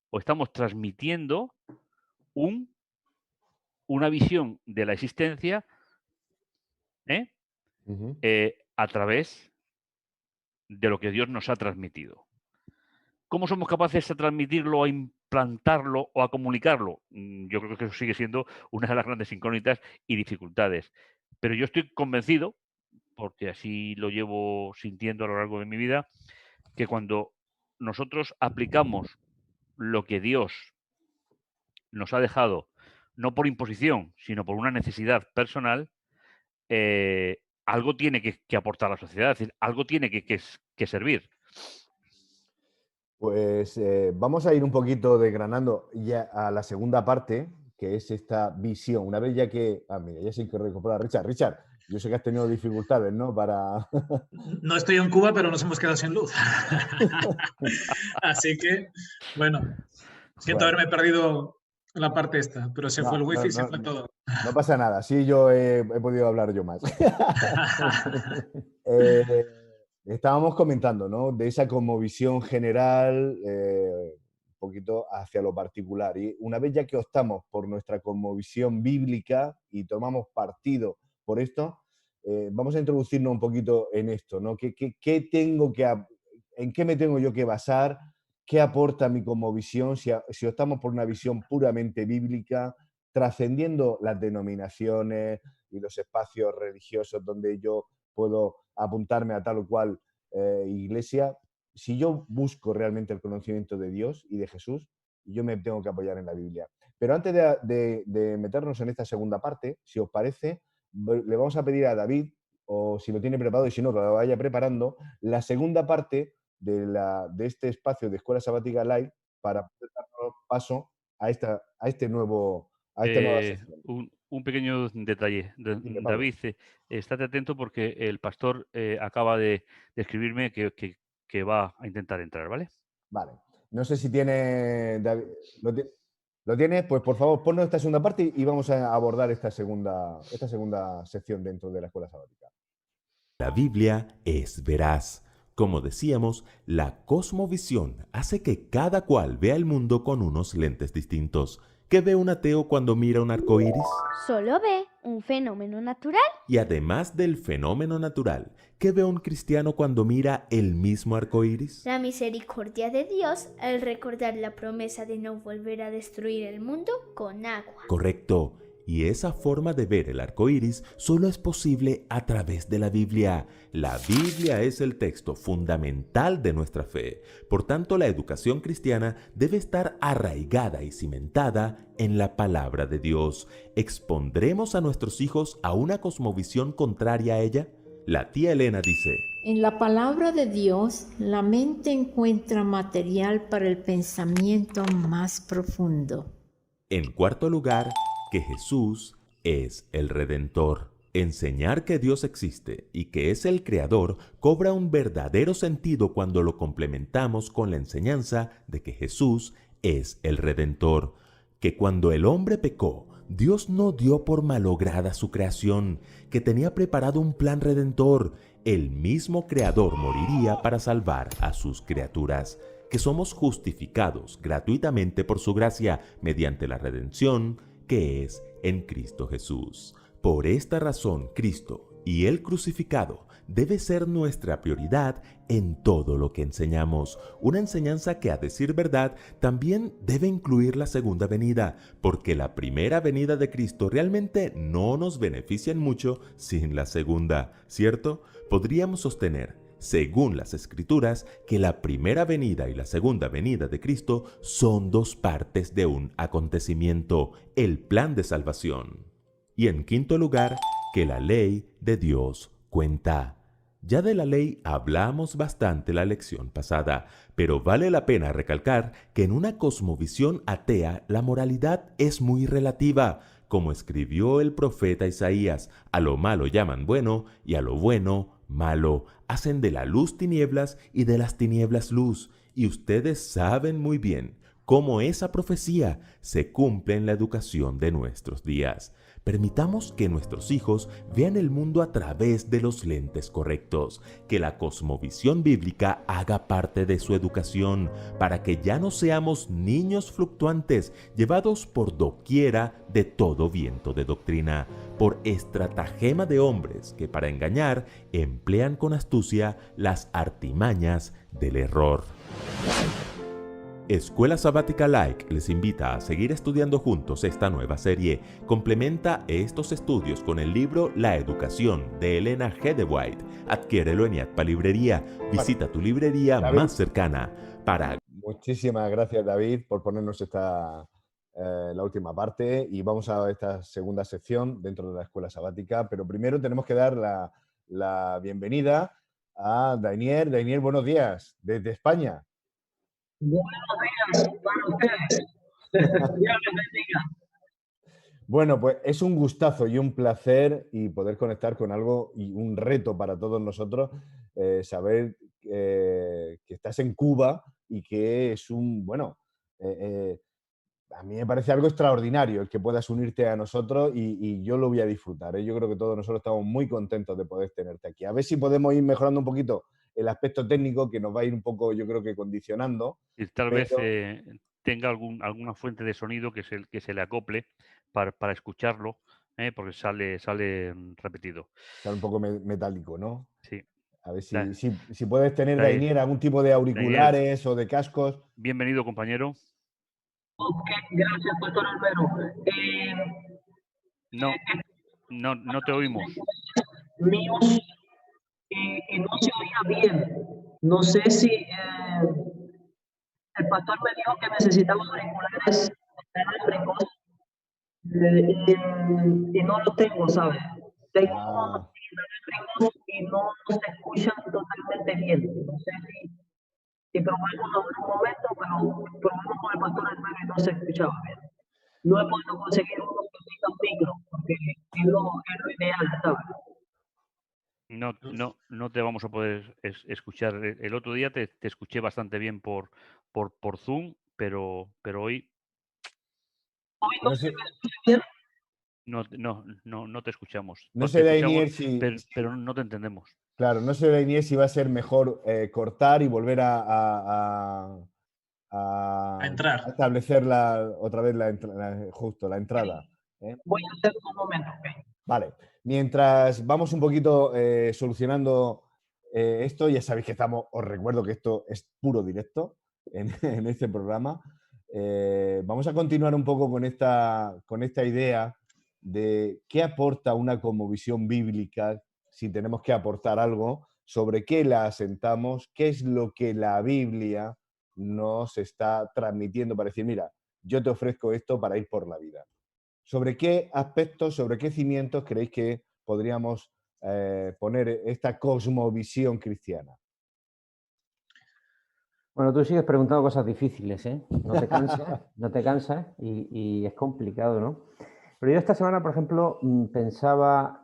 o estamos transmitiendo una visión de la existencia a través de lo que Dios nos ha transmitido. ¿Cómo somos capaces de transmitirlo, a implantarlo o a comunicarlo? Yo creo que eso sigue siendo una de las grandes incógnitas y dificultades. Pero yo estoy convencido, porque así lo llevo sintiendo a lo largo de mi vida, que cuando nosotros aplicamos lo que Dios nos ha dejado, no por imposición, sino por una necesidad personal, algo tiene que aportar a la sociedad, es decir, algo tiene que servir. Pues vamos a ir un poquito desgranando ya a la segunda parte, que es esta visión. Una vez ya que... mira, ya se recupera Richard. Richard, yo sé que has tenido dificultades, ¿no? Para... No estoy en Cuba, pero nos hemos quedado sin luz. Así que, bueno, siento haberme perdido la parte esta, pero se fue el wifi y se fue todo. No pasa nada, sí, yo he podido hablar yo más. Estábamos comentando, ¿no? De esa cosmovisión general, un poquito hacia lo particular. Y una vez ya que optamos por nuestra cosmovisión bíblica y tomamos partido por esto, vamos a introducirnos un poquito en esto, ¿no? ¿En qué me tengo yo que basar? ¿Qué aporta mi cosmovisión si optamos por una visión puramente bíblica, trascendiendo las denominaciones y los espacios religiosos donde yo puedo apuntarme a tal o cual iglesia? Si yo busco realmente el conocimiento de Dios y de Jesús, yo me tengo que apoyar en la Biblia. Pero antes de meternos en esta segunda parte, si os parece, le vamos a pedir a David, o si lo tiene preparado y si no, que lo vaya preparando, la segunda parte de este espacio de Escuela Sabática Live para poder dar paso a esta nueva sección. Un pequeño detalle, David, estate atento porque el pastor acaba de escribirme que va a intentar entrar, ¿vale? Vale. No sé si tiene... David, ¿lo tienes? Pues por favor, ponnos esta segunda parte y vamos a abordar esta segunda sección dentro de la Escuela Sabática. La Biblia es veraz. Como decíamos, la cosmovisión hace que cada cual vea el mundo con unos lentes distintos. ¿Qué ve un ateo cuando mira un arco iris? Solo ve un fenómeno natural. Y además del fenómeno natural, ¿qué ve un cristiano cuando mira el mismo arco iris? La misericordia de Dios al recordar la promesa de no volver a destruir el mundo con agua. Correcto. Y esa forma de ver el arco iris solo es posible a través de la Biblia. La Biblia es el texto fundamental de nuestra fe. Por tanto, la educación cristiana debe estar arraigada y cimentada en la palabra de Dios. ¿Expondremos a nuestros hijos a una cosmovisión contraria a ella? La tía Elena dice: en la palabra de Dios, la mente encuentra material para el pensamiento más profundo. En cuarto lugar, que Jesús es el Redentor. Enseñar que Dios existe y que es el Creador cobra un verdadero sentido cuando lo complementamos con la enseñanza de que Jesús es el Redentor, que cuando el hombre pecó, Dios no dio por malograda su creación, que tenía preparado un plan redentor. El mismo Creador moriría para salvar a sus criaturas, que somos justificados gratuitamente por su gracia mediante la redención que es en Cristo Jesús. Por esta razón, Cristo y el crucificado debe ser nuestra prioridad en todo lo que enseñamos. Una enseñanza que, a decir verdad, también debe incluir la segunda venida, porque la primera venida de Cristo realmente no nos beneficia en mucho sin la segunda, ¿cierto? Podríamos sostener, según las Escrituras, que la primera venida y la segunda venida de Cristo son dos partes de un acontecimiento, el plan de salvación. Y en quinto lugar, que la ley de Dios cuenta. Ya de la ley hablamos bastante la lección pasada, pero vale la pena recalcar que en una cosmovisión atea la moralidad es muy relativa. Como escribió el profeta Isaías, a lo malo llaman bueno y a lo bueno malo. Hacen de la luz tinieblas y de las tinieblas luz. Y ustedes saben muy bien cómo esa profecía se cumple en la educación de nuestros días. Permitamos que nuestros hijos vean el mundo a través de los lentes correctos, que la cosmovisión bíblica haga parte de su educación, para que ya no seamos niños fluctuantes, llevados por doquiera de todo viento de doctrina, por estratagema de hombres que para engañar emplean con astucia las artimañas del error. Escuela Sabática Like les invita a seguir estudiando juntos esta nueva serie. Complementa estos estudios con el libro La Educación de Elena G. de White. Adquiérelo en IATPA Librería. Visita tu librería más cercana para... Muchísimas gracias, David, por ponernos la última parte, y vamos a esta segunda sección dentro de la Escuela Sabática, pero primero tenemos que dar la bienvenida a Dainier. Dainier, buenos días, desde España. Buenos días para ustedes. Dios les bendiga. Bueno, pues es un gustazo y un placer y poder conectar con algo y un reto para todos nosotros, saber que estás en Cuba y que es a mí me parece algo extraordinario el que puedas unirte a nosotros y yo lo voy a disfrutar, ¿eh? Yo creo que todos nosotros estamos muy contentos de poder tenerte aquí. A ver si podemos ir mejorando un poquito el aspecto técnico, que nos va a ir un poco, yo creo que condicionando. Y tal vez tenga alguna fuente de sonido que se le acople para escucharlo, porque sale repetido. Sale un poco metálico, ¿no? Sí. A ver si puedes tener, Dainier, algún tipo de auriculares o de cascos. Bienvenido, compañero. Ok, gracias, Pastor Albero. No te oímos. Míos, y no se oía bien. No sé si el pastor me dijo que necesitaba auriculares inalámbricos y no los tengo, ¿sabes? Tengo inalámbricos y no se escuchan totalmente bien. No sé si probamos en un momento, pero probamos con el pastor Albero y no se escuchaba bien. No he podido conseguir unos pequeños micros porque es lo ideal, ¿sabes? No te vamos a poder escuchar. El otro día te escuché bastante bien por Zoom, pero hoy no te escuchamos. No sé, Dainier, pero no te entendemos. Claro, no sé, Dainier, si va a ser mejor cortar y volver a entrar. A establecer otra vez la entrada. Voy a hacer un momento, ¿ok? Vale. Mientras vamos un poquito solucionando esto, ya sabéis que os recuerdo que esto es puro directo en este programa. Vamos a continuar un poco con esta idea de qué aporta una cosmovisión bíblica, si tenemos que aportar algo, sobre qué la asentamos, qué es lo que la Biblia nos está transmitiendo para decir, mira, yo te ofrezco esto para ir por la vida. ¿Sobre qué aspectos, sobre qué cimientos creéis que podríamos poner esta cosmovisión cristiana? Bueno, tú sigues preguntando cosas difíciles, ¿eh? No te cansas, y es complicado, ¿no? Pero yo esta semana, por ejemplo, pensaba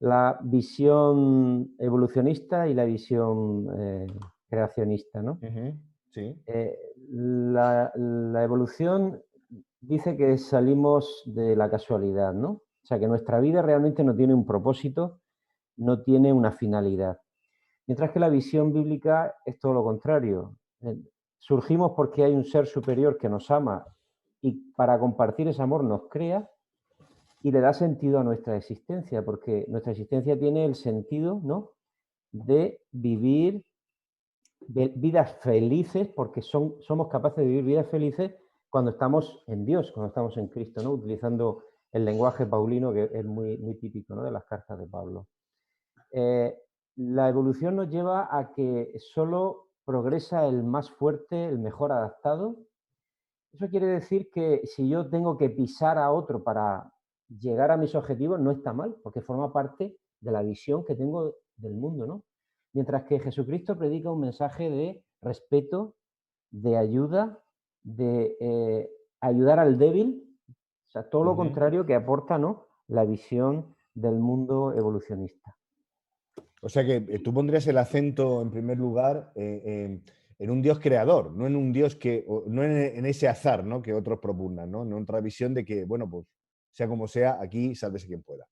la visión evolucionista y la visión creacionista, ¿no? Sí. La evolución dice que salimos de la casualidad, ¿no? O sea, que nuestra vida realmente no tiene un propósito, no tiene una finalidad. Mientras que la visión bíblica es todo lo contrario. Surgimos porque hay un ser superior que nos ama y para compartir ese amor nos crea y le da sentido a nuestra existencia, porque nuestra existencia tiene el sentido, ¿no?, de vivir vidas felices, porque somos capaces de vivir vidas felices cuando estamos en Dios, cuando estamos en Cristo, ¿no?, utilizando el lenguaje paulino que es muy, muy típico, ¿no?, de las cartas de Pablo. La evolución nos lleva a que solo progresa el más fuerte, el mejor adaptado. Eso quiere decir que si yo tengo que pisar a otro para llegar a mis objetivos, no está mal, porque forma parte de la visión que tengo del mundo, ¿no? Mientras que Jesucristo predica un mensaje de respeto, de ayuda, de ayudar al débil, o sea, todo lo contrario que aporta, ¿no?, la visión del mundo evolucionista. O sea que tú pondrías el acento, en primer lugar, en un Dios creador, no en un Dios que, no en ese azar, ¿no?, que otros propugnan, ¿no? En otra visión de que, bueno, pues sea como sea, aquí sálvese quien pueda.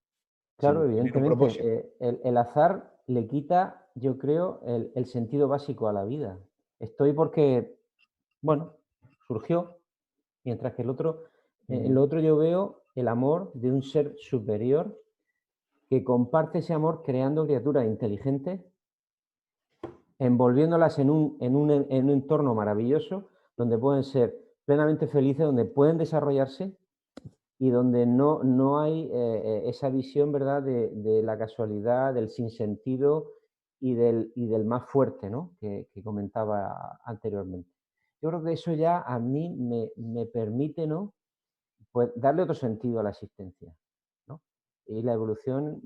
Claro, Sin un propósito. evidentemente, el azar le quita, yo creo, el sentido básico a la vida. Estoy porque, bueno, surgió, mientras que en lo otro yo veo el amor de un ser superior que comparte ese amor creando criaturas inteligentes, envolviéndolas en un entorno maravilloso donde pueden ser plenamente felices, donde pueden desarrollarse y donde no hay esa visión, ¿verdad?, de la casualidad, del sinsentido y del más fuerte, ¿no?, que comentaba anteriormente. Yo creo que eso ya a mí me permite, ¿no?, pues darle otro sentido a la existencia, ¿no? Y la evolución,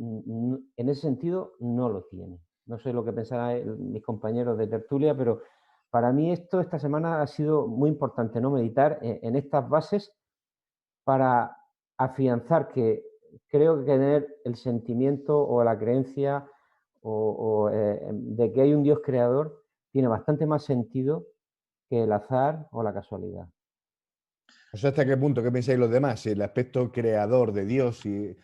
en ese sentido, no lo tiene. No sé lo que pensarán mis compañeros de tertulia, pero para mí esta semana ha sido muy importante, ¿no?, meditar en estas bases para afianzar que creo que tener el sentimiento o la creencia de que hay un Dios creador tiene bastante más sentido que el azar o la casualidad. O sea, ¿hasta qué punto? ¿Qué pensáis los demás? El aspecto creador de Dios y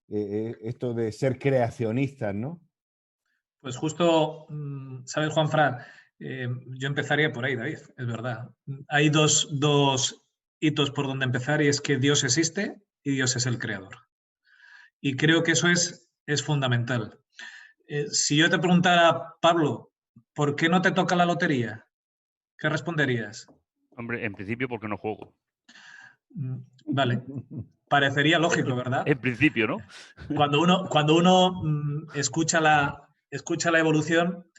esto de ser creacionistas, ¿no? Pues justo, ¿sabes, Juanfran? Yo empezaría por ahí, David, es verdad. Hay dos hitos por donde empezar y es que Dios existe y Dios es el creador. Y creo que eso es fundamental. Si yo te preguntara, Pablo, ¿por qué no te toca la lotería? ¿Qué responderías? Hombre, en principio porque no juego. Vale. Parecería lógico, ¿verdad? En principio, ¿no? Cuando uno escucha la evolución,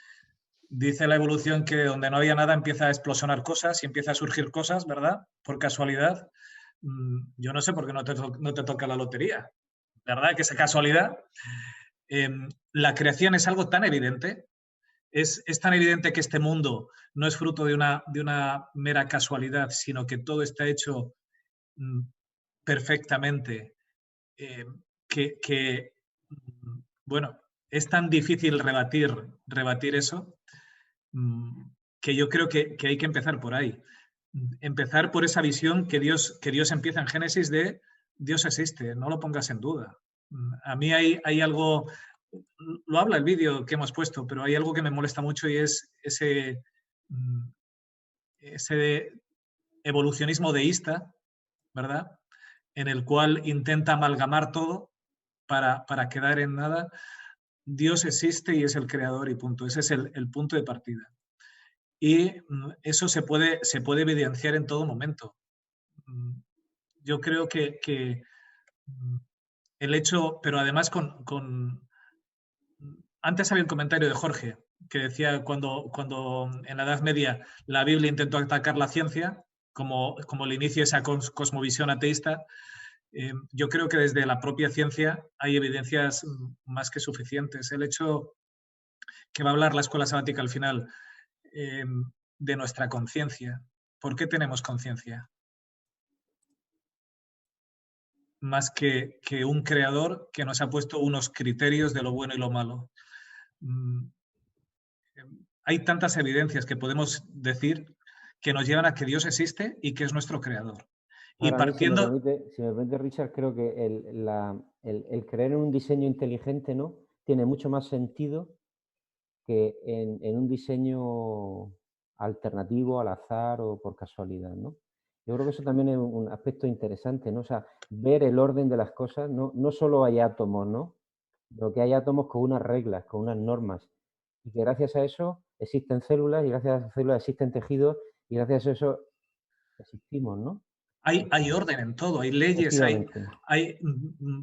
dice la evolución que donde no había nada empieza a explosionar cosas y empieza a surgir cosas, ¿verdad? Por casualidad. Yo no sé por qué no te toca la lotería. ¿Verdad que esa casualidad? La creación es algo tan evidente. Es tan evidente que este mundo no es fruto de una mera casualidad, sino que todo está hecho perfectamente, bueno, es tan difícil rebatir eso, que yo creo que hay que empezar por ahí. Empezar por esa visión que Dios empieza en Génesis de Dios existe, no lo pongas en duda. A mí hay algo, lo habla el vídeo que hemos puesto, pero hay algo que me molesta mucho y es ese evolucionismo deísta, ¿verdad?, en el cual intenta amalgamar todo para quedar en nada. Dios existe y es el creador y punto. Ese es el punto de partida. Y eso se puede evidenciar en todo momento. Yo creo que el hecho, pero además antes había un comentario de Jorge que decía cuando en la Edad Media la Biblia intentó atacar la ciencia, como el inicio de esa cosmovisión ateísta, yo creo que desde la propia ciencia hay evidencias más que suficientes. El hecho que va a hablar la escuela sabática al final de nuestra conciencia. ¿Por qué tenemos conciencia? más que un creador que nos ha puesto unos criterios de lo bueno y lo malo. Hay tantas evidencias que podemos decir que nos llevan a que Dios existe y que es nuestro creador. Y Ahora, a mí, partiendo... si me permite, Richard, creo que el creer en un diseño inteligente, ¿no?, tiene mucho más sentido que en un diseño alternativo, al azar o por casualidad, ¿no? Yo creo que eso también es un aspecto interesante, ¿no? O sea, ver el orden de las cosas, no solo hay átomos, ¿no?, sino que hay átomos con unas reglas, con unas normas, y que gracias a eso existen células, y gracias a esas células existen tejidos, y gracias a eso existimos, ¿no? Hay orden en todo, hay leyes, Efectivamente. hay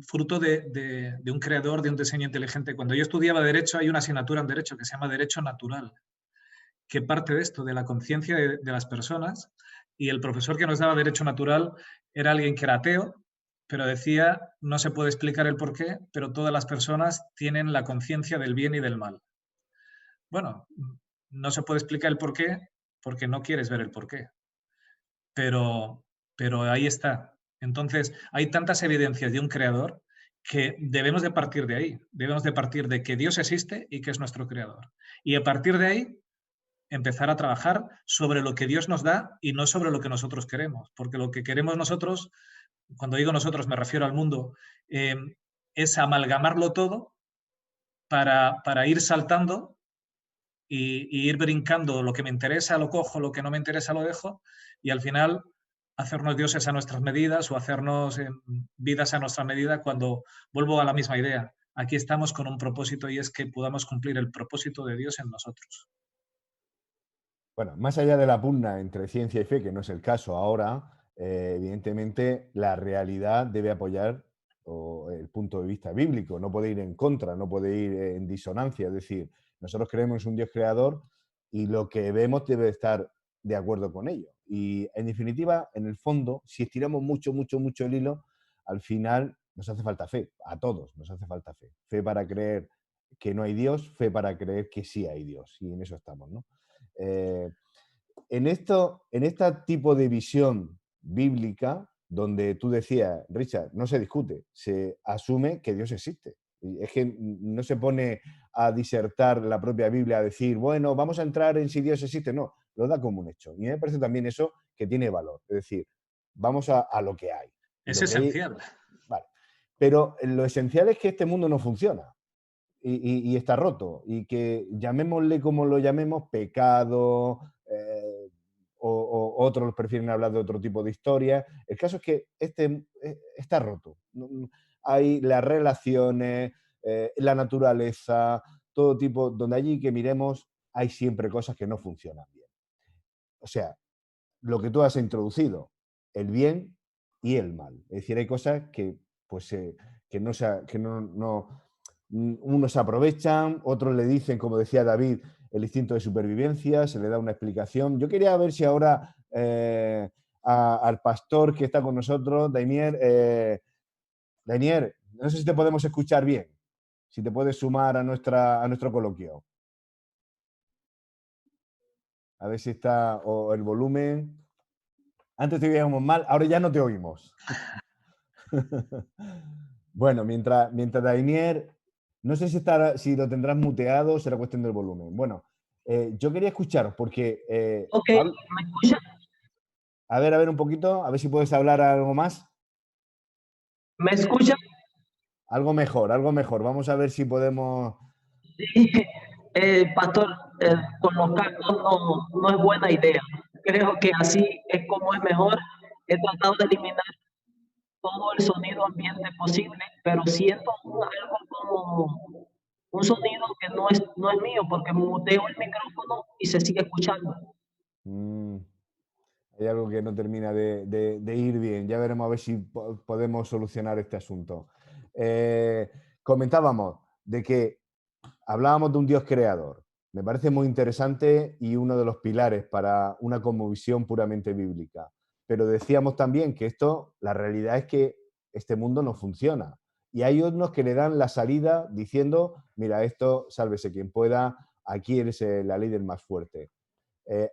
fruto de un creador, de un diseño inteligente. Cuando yo estudiaba Derecho, hay una asignatura en Derecho que se llama Derecho Natural, que parte de esto, de la conciencia de las personas, y el profesor que nos daba Derecho Natural era alguien que era ateo, pero decía, no se puede explicar el porqué, pero todas las personas tienen la conciencia del bien y del mal. Bueno, no se puede explicar el porqué porque no quieres ver el porqué. Pero ahí está. Entonces, hay tantas evidencias de un creador que debemos de partir de ahí. Debemos de partir de que Dios existe y que es nuestro creador. Y a partir de ahí, empezar a trabajar sobre lo que Dios nos da y no sobre lo que nosotros queremos. Porque lo que queremos nosotros, cuando digo nosotros me refiero al mundo, es amalgamarlo todo para ir saltando y ir brincando. Lo que me interesa lo cojo, lo que no me interesa lo dejo, y al final hacernos dioses a nuestras medidas o hacernos vidas a nuestra medida, cuando vuelvo a la misma idea. Aquí estamos con un propósito, y es que podamos cumplir el propósito de Dios en nosotros. Bueno, más allá de la pugna entre ciencia y fe, que no es el caso ahora, evidentemente la realidad debe apoyar el punto de vista bíblico, no puede ir en contra, no puede ir en disonancia. Es decir, nosotros creemos en un Dios creador y lo que vemos debe estar de acuerdo con ello. Y en definitiva, en el fondo, si estiramos mucho el hilo, al final nos hace falta fe, a todos nos hace falta fe. Fe para creer que no hay Dios, fe para creer que sí hay Dios, y en eso estamos, ¿no? En este tipo de visión bíblica, donde tú decías, Richard, no se discute, se asume que Dios existe. Es que no se pone a disertar la propia Biblia, a decir, bueno, vamos a entrar en si Dios existe. No, lo da como un hecho. Y me parece también eso que tiene valor. Es decir, vamos a lo que hay. Es esencial. Vale. Pero lo esencial es que este mundo no funciona. Y está roto, y que llamémosle como lo llamemos, pecado, o otros prefieren hablar de otro tipo de historia. El caso es que está roto. Hay las relaciones, la naturaleza, todo tipo, donde allí que miremos hay siempre cosas que no funcionan bien. O sea, lo que tú has introducido, el bien y el mal. Es decir, hay cosas que, pues, que unos se aprovechan, otros le dicen, como decía David, el instinto de supervivencia, se le da una explicación. Yo quería ver si ahora al pastor que está con nosotros, Daimier, no sé si te podemos escuchar bien, si te puedes sumar a nuestro coloquio. A ver si está o el volumen. Antes te oíamos mal, ahora ya no te oímos. Bueno, mientras Daimier, no sé si lo tendrás muteado, será cuestión del volumen. Bueno, yo quería escucharos porque... Ok, ¿me escuchas? A ver un poquito, a ver si puedes hablar algo más. ¿Me escuchas? Algo mejor. Vamos a ver si podemos... Sí, pastor, con los cactus no es buena idea. Creo que así es como es mejor. He tratado de eliminar todo el sonido ambiente posible, pero siento algo como un sonido que no es mío, porque muteo el micrófono y se sigue escuchando. Hay algo que no termina de ir bien. Ya veremos a ver si podemos solucionar este asunto. Comentábamos de que hablábamos de un Dios creador. Me parece muy interesante y uno de los pilares para una cosmovisión puramente bíblica. Pero decíamos también que la realidad es que este mundo no funciona. Y hay unos que le dan la salida diciendo, mira, esto, sálvese quien pueda, aquí eres la ley del más fuerte.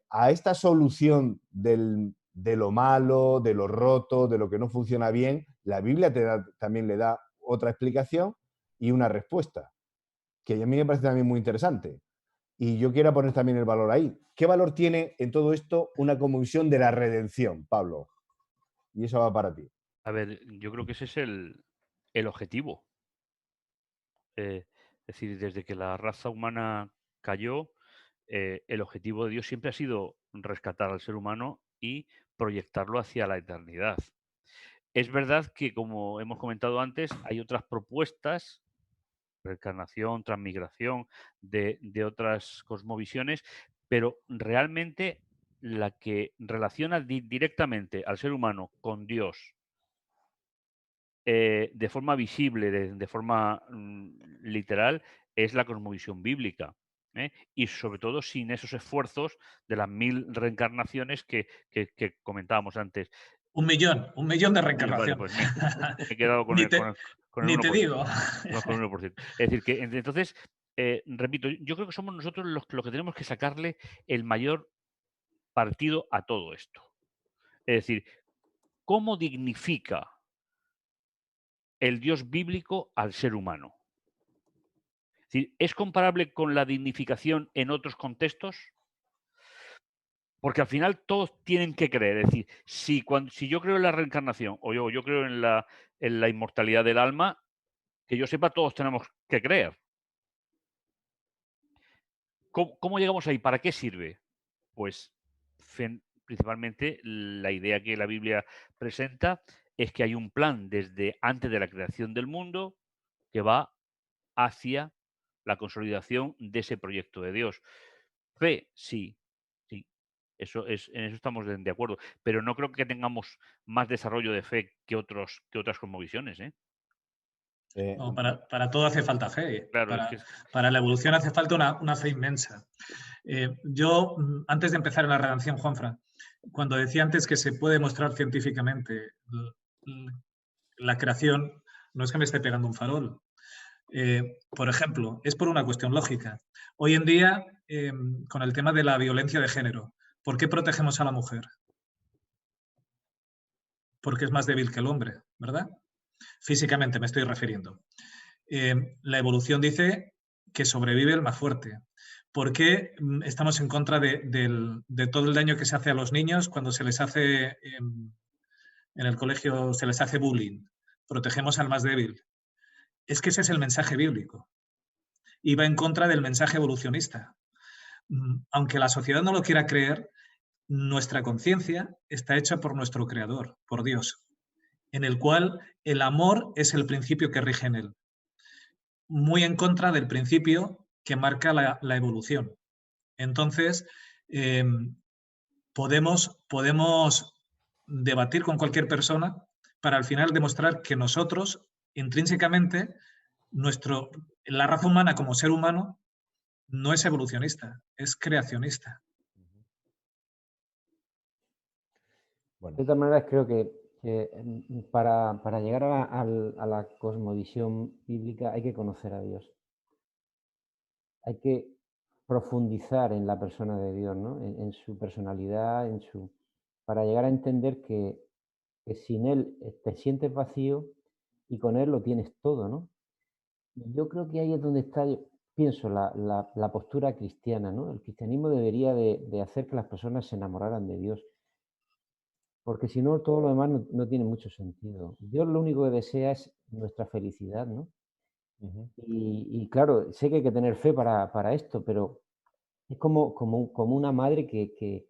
A esta solución del de lo malo, de lo roto, de lo que no funciona bien, la Biblia también le da otra explicación y una respuesta, que a mí me parece también muy interesante. Y yo quiero poner también el valor ahí. ¿Qué valor tiene en todo esto una cosmovisión de la redención, Pablo? Y eso va para ti. A ver, yo creo que ese es el objetivo. Es decir, desde que la raza humana cayó, el objetivo de Dios siempre ha sido rescatar al ser humano y proyectarlo hacia la eternidad. Es verdad que, como hemos comentado antes, hay otras propuestas, reencarnación, transmigración, de otras cosmovisiones, pero realmente la que relaciona directamente al ser humano con Dios de forma visible, de forma literal, es la cosmovisión bíblica. Y sobre todo sin esos esfuerzos de las 1000 reencarnaciones que comentábamos antes. 1.000.000 de Vale, reencarnaciones. pues me he quedado con Ni el, te, con el, con el ni te 1%. digo. Con el 1%. Es decir, que entonces, repito, yo creo que somos nosotros los que tenemos que sacarle el mayor partido a todo esto. Es decir, ¿cómo dignifica el Dios bíblico al ser humano? Es decir, ¿es comparable con la dignificación en otros contextos? Porque al final todos tienen que creer. Es decir, si yo creo en la reencarnación o yo creo en la inmortalidad del alma, que yo sepa, todos tenemos que creer. ¿Cómo llegamos ahí? ¿Para qué sirve? Pues principalmente la idea que la Biblia presenta es que hay un plan desde antes de la creación del mundo que va hacia la consolidación de ese proyecto de Dios. Fe, sí, sí, en eso estamos de acuerdo, pero no creo que tengamos más desarrollo de fe que otras cosmovisiones, ¿eh? No, para todo hace falta fe. Claro, Para la evolución hace falta una fe inmensa. Yo, antes de empezar en la redacción, Juanfran, cuando decía antes que se puede demostrar científicamente la creación, no es que me esté pegando un farol. Por ejemplo, es por una cuestión lógica. Hoy en día, con el tema de la violencia de género, ¿por qué protegemos a la mujer? Porque es más débil que el hombre, ¿verdad? Físicamente me estoy refiriendo. La evolución dice que sobrevive el más fuerte. ¿Por qué estamos en contra de todo el daño que se hace a los niños cuando se les hace en el colegio, se les hace bullying? Protegemos al más débil. Es que ese es el mensaje bíblico. Y va en contra del mensaje evolucionista. Aunque la sociedad no lo quiera creer, nuestra conciencia está hecha por nuestro Creador, por Dios, en el cual el amor es el principio que rige en él. Muy en contra del principio que marca la evolución. Entonces, podemos debatir con cualquier persona para al final demostrar que nosotros, intrínsecamente, la raza humana como ser humano no es evolucionista, es creacionista. De todas maneras, creo que para llegar a la cosmovisión bíblica hay que conocer a Dios. Hay que profundizar en la persona de Dios, ¿no? En su personalidad, para llegar a entender que sin Él te sientes vacío y con Él lo tienes todo, ¿no? Y yo creo que ahí es donde está, pienso, la postura cristiana, ¿no? El cristianismo debería de hacer que las personas se enamoraran de Dios. Porque si no, todo lo demás no tiene mucho sentido. Dios lo único que desea es nuestra felicidad, ¿no? Y claro, sé que hay que tener fe para esto, pero es como una madre que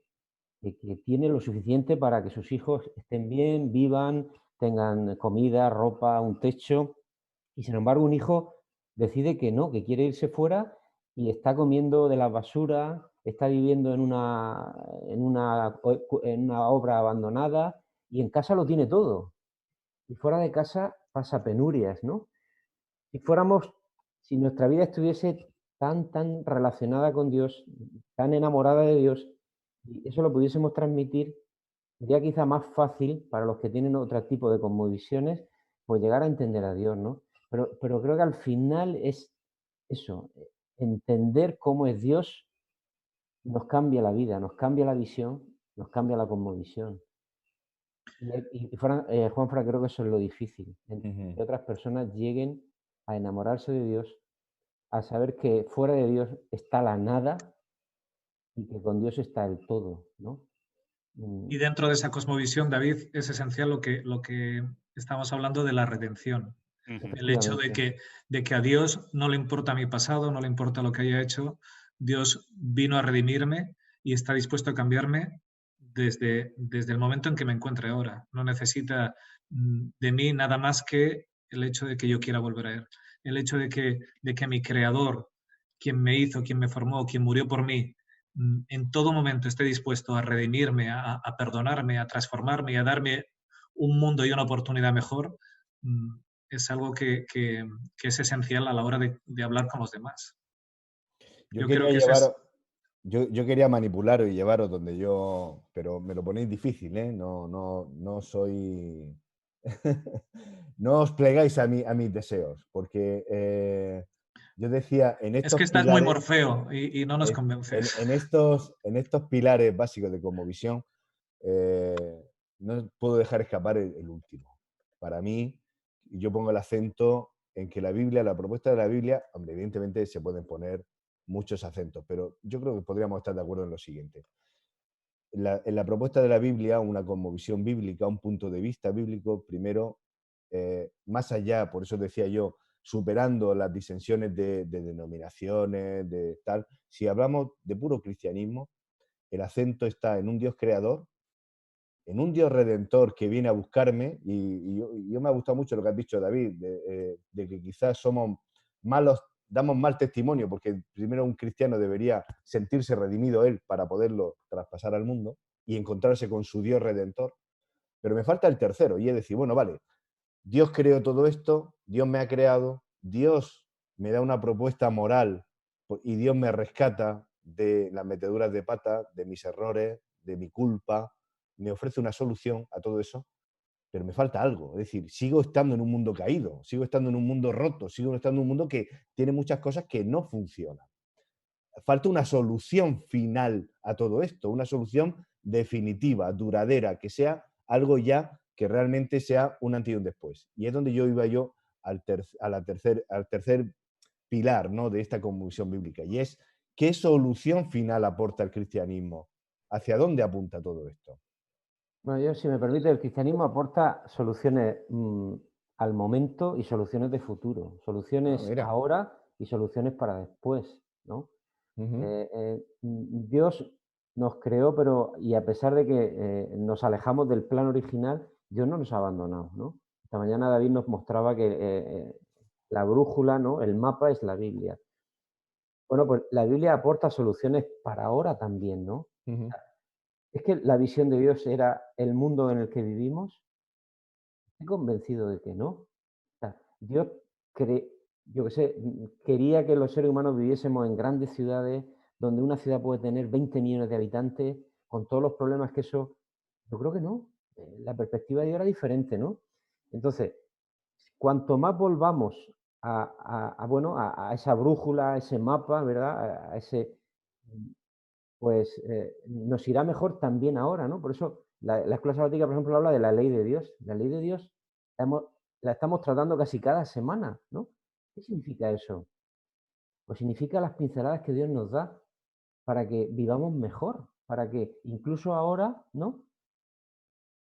tiene lo suficiente para que sus hijos estén bien, vivan, tengan comida, ropa, un techo, y sin embargo un hijo decide que no, que quiere irse fuera y está comiendo de la basura, está viviendo en una obra abandonada y en casa lo tiene todo. Y fuera de casa pasa penurias, ¿no? Si nuestra vida estuviese tan relacionada con Dios, tan enamorada de Dios, y eso lo pudiésemos transmitir, sería quizá más fácil para los que tienen otro tipo de cosmovisiones, pues llegar a entender a Dios, ¿no? Pero creo que al final es eso, entender cómo es Dios nos cambia la vida, nos cambia la visión, nos cambia la cosmovisión. Juanfran, creo que eso es lo difícil, que otras personas lleguen a enamorarse de Dios, a saber que fuera de Dios está la nada y que con Dios está el todo, ¿no? Y dentro de esa cosmovisión, David, es esencial lo que estamos hablando de la redención. El hecho de que a Dios no le importa mi pasado, no le importa lo que haya hecho. Dios vino a redimirme y está dispuesto a cambiarme desde el momento en que me encuentre ahora. No necesita de mí nada más que el hecho de que yo quiera volver a Él. El hecho de que mi Creador, quien me hizo, quien me formó, quien murió por mí, en todo momento esté dispuesto a redimirme, a perdonarme, a transformarme y a darme un mundo y una oportunidad mejor, es algo que es esencial a la hora de hablar con los demás. Yo creo quería que ese es... yo quería manipularos y llevaros donde yo, pero me lo ponéis difícil, ¿eh? No soy... no os plegáis a mis deseos, porque yo decía, en estos Es que estás pilares, muy morfeo y no nos convences. en estos pilares básicos de cosmovisión, no puedo dejar escapar el último. Para mí, yo pongo el acento en que la Biblia, la propuesta de la Biblia, hombre, evidentemente se pueden poner muchos acentos, pero yo creo que podríamos estar de acuerdo en lo siguiente. En la propuesta de la Biblia, una cosmovisión bíblica, un punto de vista bíblico, primero, más allá, por eso decía yo, superando las disensiones de denominaciones, de tal, si hablamos de puro cristianismo, el acento está en un Dios creador, en un Dios redentor que viene a buscarme, y yo me ha gustado mucho lo que has dicho, David, de que quizás somos malos, damos mal testimonio, porque primero un cristiano debería sentirse redimido él para poderlo traspasar al mundo y encontrarse con su Dios redentor. Pero me falta el tercero, y es decir, bueno, vale, Dios creó todo esto, Dios me ha creado, Dios me da una propuesta moral y Dios me rescata de las meteduras de pata, de mis errores, de mi culpa, me ofrece una solución a todo eso, pero me falta algo. Es decir, sigo estando en un mundo caído, sigo estando en un mundo roto, sigo estando en un mundo que tiene muchas cosas que no funcionan. Falta una solución final a todo esto, una solución definitiva, duradera, que sea algo ya que realmente sea un antes y un después. Y es donde yo iba yo al tercer pilar, ¿no?, de esta convicción bíblica, y es ¿qué solución final aporta el cristianismo? ¿Hacia dónde apunta todo esto? Bueno, yo, si me permite, el cristianismo aporta soluciones al momento y soluciones de futuro, soluciones ahora y soluciones para después, ¿no? Dios nos creó, pero y a pesar de que nos alejamos del plan original, Dios no nos ha abandonado, ¿no? Esta mañana David nos mostraba que la brújula, ¿no?, el mapa es la Biblia. Bueno, pues la Biblia aporta soluciones para ahora también, ¿no? ¿Es que la visión de Dios era el mundo en el que vivimos? Estoy convencido de que no. O sea, Dios yo qué sé, quería que los seres humanos viviésemos en grandes ciudades, donde una ciudad puede tener 20 millones de habitantes, con todos los problemas que eso... Yo creo que no. La perspectiva de Dios era diferente, ¿no? Entonces, cuanto más volvamos bueno, a esa brújula, a ese mapa, ¿verdad? A ese... pues nos irá mejor también ahora, ¿no? Por eso la escuela sabática, por ejemplo, habla de la ley de Dios. La ley de Dios la estamos tratando casi cada semana, ¿no? ¿Qué significa eso? Pues significa las pinceladas que Dios nos da para que vivamos mejor, para que incluso ahora, ¿no?,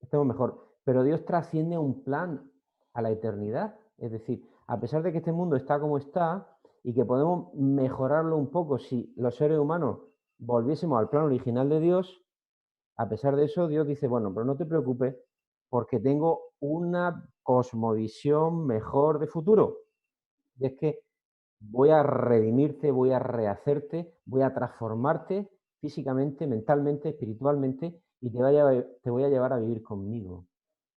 estemos mejor. Pero Dios trasciende a un plan, a la eternidad. Es decir, a pesar de que este mundo está como está y que podemos mejorarlo un poco si los seres humanos volviésemos al plan original de Dios, a pesar de eso, Dios dice, bueno, pero no te preocupes porque tengo una cosmovisión mejor de futuro. Y es que voy a redimirte, voy a rehacerte, voy a transformarte físicamente, mentalmente, espiritualmente y te voy a llevar a vivir conmigo.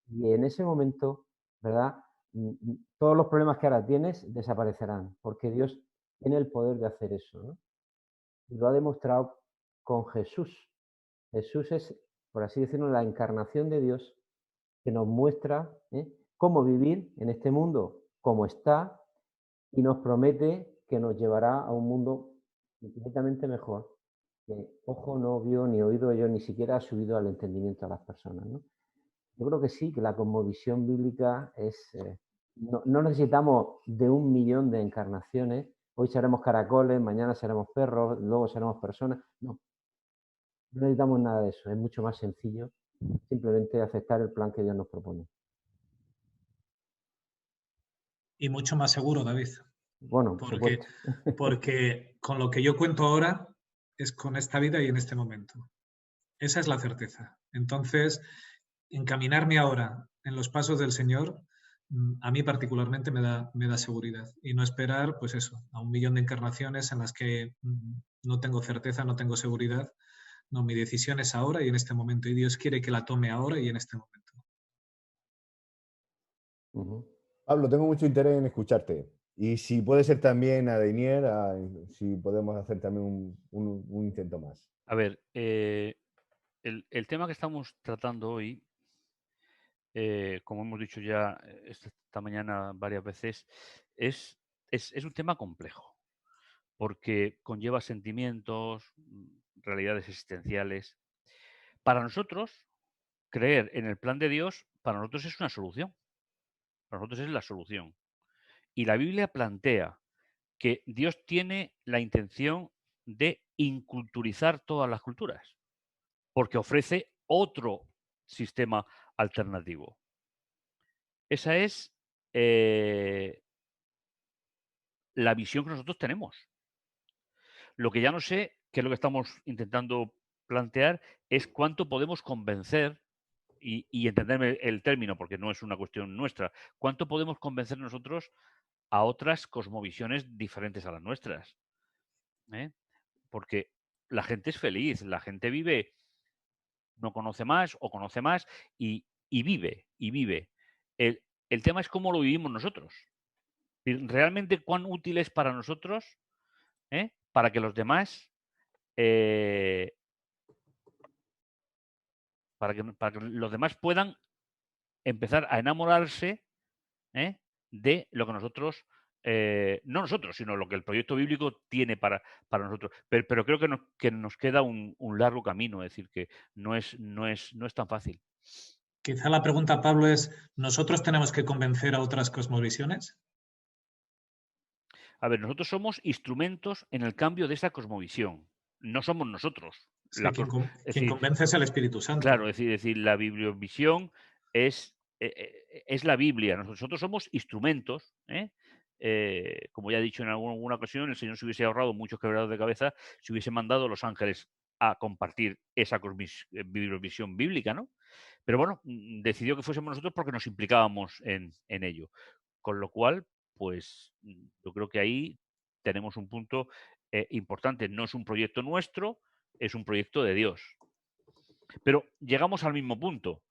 Y en ese momento, ¿verdad?, todos los problemas que ahora tienes desaparecerán, porque Dios tiene el poder de hacer eso, ¿no? Y lo ha demostrado con Jesús. Jesús es, por así decirlo, la encarnación de Dios que nos muestra cómo vivir en este mundo como está y nos promete que nos llevará a un mundo infinitamente mejor, que ojo no vio ni oído yo, ni siquiera ha subido al entendimiento a las personas, ¿no? Yo creo que sí, que la cosmovisión bíblica es... no necesitamos de 1 millón de encarnaciones. Hoy seremos caracoles, mañana seremos perros, luego seremos personas. No necesitamos nada de eso. Es mucho más sencillo simplemente aceptar el plan que Dios nos propone. Y mucho más seguro, David. Bueno, por supuesto. Porque con lo que yo cuento ahora es con esta vida y en este momento. Esa es la certeza. Entonces, encaminarme ahora en los pasos del Señor, a mí particularmente me da seguridad. Y no esperar, pues eso, a 1 millón de encarnaciones en las que no tengo certeza, no tengo seguridad. No, mi decisión es ahora y en este momento. Y Dios quiere que la tome ahora y en este momento. Pablo, tengo mucho interés en escucharte. Y si puede ser también a Dainier, si podemos hacer también un intento más. A ver, el tema que estamos tratando hoy, como hemos dicho ya esta mañana varias veces, es un tema complejo, porque conlleva sentimientos, realidades existenciales. Para nosotros, creer en el plan de Dios, para nosotros es una solución. Para nosotros es la solución. Y la Biblia plantea que Dios tiene la intención de inculturizar todas las culturas, porque ofrece otro sistema alternativo. Esa es la visión que nosotros tenemos. Lo que ya no sé, que es lo que estamos intentando plantear, es cuánto podemos convencer, y entenderme el término, porque no es una cuestión nuestra, cuánto podemos convencer nosotros a otras cosmovisiones diferentes a las nuestras. Porque la gente es feliz, la gente vive, no conoce más o conoce más y vive. El tema es cómo lo vivimos nosotros. Realmente cuán útil es para nosotros, para que los demás, para que los demás puedan empezar a enamorarse de lo que nosotros, no nosotros, sino lo que el proyecto bíblico tiene para nosotros. Pero creo que nos queda un largo camino, es decir, que no es tan fácil. Quizá la pregunta, Pablo, es, ¿nosotros tenemos que convencer a otras cosmovisiones? A ver, nosotros somos instrumentos en el cambio de esa cosmovisión. No somos nosotros. Sí, quien convence es el Espíritu Santo. Claro, es decir, la bibliovisión es la Biblia. Nosotros somos instrumentos. Como ya he dicho en alguna ocasión, el Señor se hubiese ahorrado muchos quebrados de cabeza si hubiese mandado a los ángeles a compartir esa bibliovisión bíblica, ¿no? Pero bueno, decidió que fuésemos nosotros porque nos implicábamos en ello. Con lo cual, pues yo creo que ahí tenemos un punto importante. No es un proyecto nuestro, es un proyecto de Dios. Pero llegamos al mismo punto.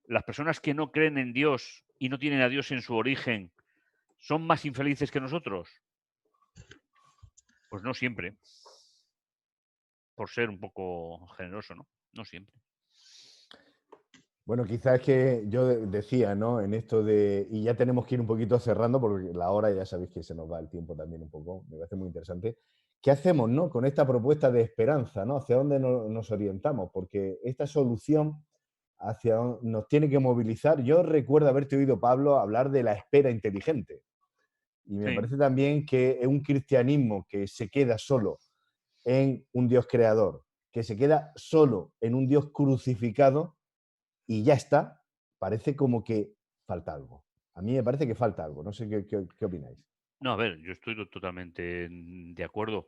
Las personas que no creen en Dios y no tienen a Dios en su origen, ¿son más infelices que nosotros? Pues no siempre. Por ser un poco generoso, ¿no? No siempre. Bueno, quizás que yo decía, ¿no? En esto de... Y ya tenemos que ir un poquito cerrando porque la hora ya sabéis que se nos va el tiempo también un poco. Me parece muy interesante. ¿Qué hacemos, no? Con esta propuesta de esperanza, ¿no? ¿Hacia dónde nos orientamos? Porque esta solución nos tiene que movilizar. Yo recuerdo haberte oído, Pablo, hablar de la espera inteligente. Y me parece también que un cristianismo que se queda solo en un Dios creador, que se queda solo en un Dios crucificado y ya está, parece como que falta algo. A mí me parece que falta algo. No sé qué opináis. No, a ver, yo estoy totalmente de acuerdo.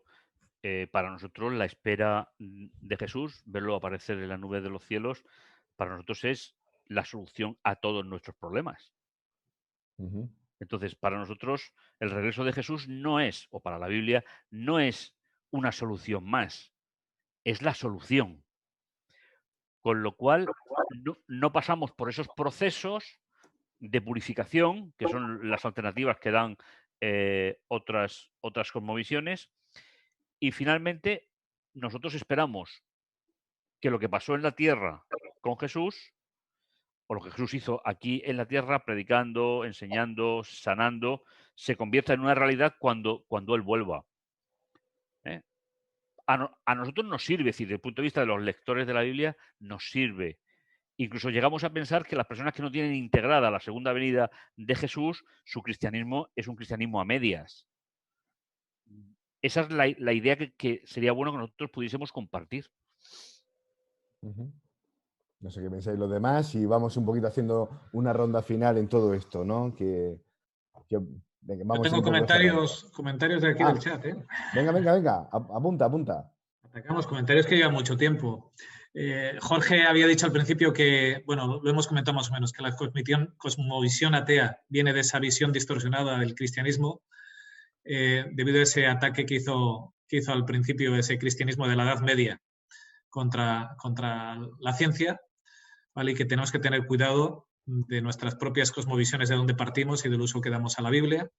Para nosotros la espera de Jesús, verlo aparecer en la nube de los cielos, para nosotros es la solución a todos nuestros problemas. Entonces, para nosotros el regreso de Jesús no es, o para la Biblia, no es una solución más, es la solución. Con lo cual, no pasamos por esos procesos de purificación, que son las alternativas que dan otras cosmovisiones, y finalmente nosotros esperamos que lo que pasó en la tierra con Jesús, o lo que Jesús hizo aquí en la tierra, predicando, enseñando, sanando, se convierta en una realidad cuando Él vuelva. A nosotros nos sirve, es decir, desde el punto de vista de los lectores de la Biblia, nos sirve Incluso llegamos a pensar que las personas que no tienen integrada la segunda venida de Jesús, su cristianismo es un cristianismo a medias. Esa es la idea que sería bueno que nosotros pudiésemos compartir. No sé qué pensáis los demás y vamos un poquito haciendo una ronda final en todo esto, ¿no? Venga, Yo vamos tengo comentarios de aquí del chat, ¿eh? Venga, apunta. Atacamos comentarios que llevan mucho tiempo. Jorge había dicho al principio que, bueno, lo hemos comentado más o menos, que la cosmovisión atea viene de esa visión distorsionada del cristianismo, debido a ese ataque que hizo al principio ese cristianismo de la Edad Media contra la ciencia, ¿vale? Y que tenemos que tener cuidado de nuestras propias cosmovisiones, de dónde partimos y del uso que damos a la Biblia.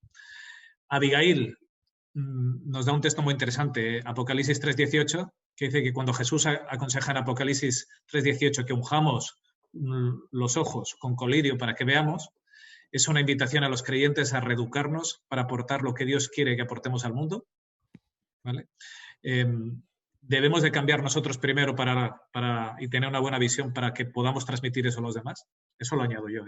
Abigail nos da un texto muy interesante, Apocalipsis 3:18, que dice que cuando Jesús aconseja en Apocalipsis 3:18 que unjamos los ojos con colirio para que veamos, es una invitación a los creyentes a reeducarnos para aportar lo que Dios quiere que aportemos al mundo, ¿vale? Debemos de cambiar nosotros primero y tener una buena visión para que podamos transmitir eso a los demás. Eso lo añado yo,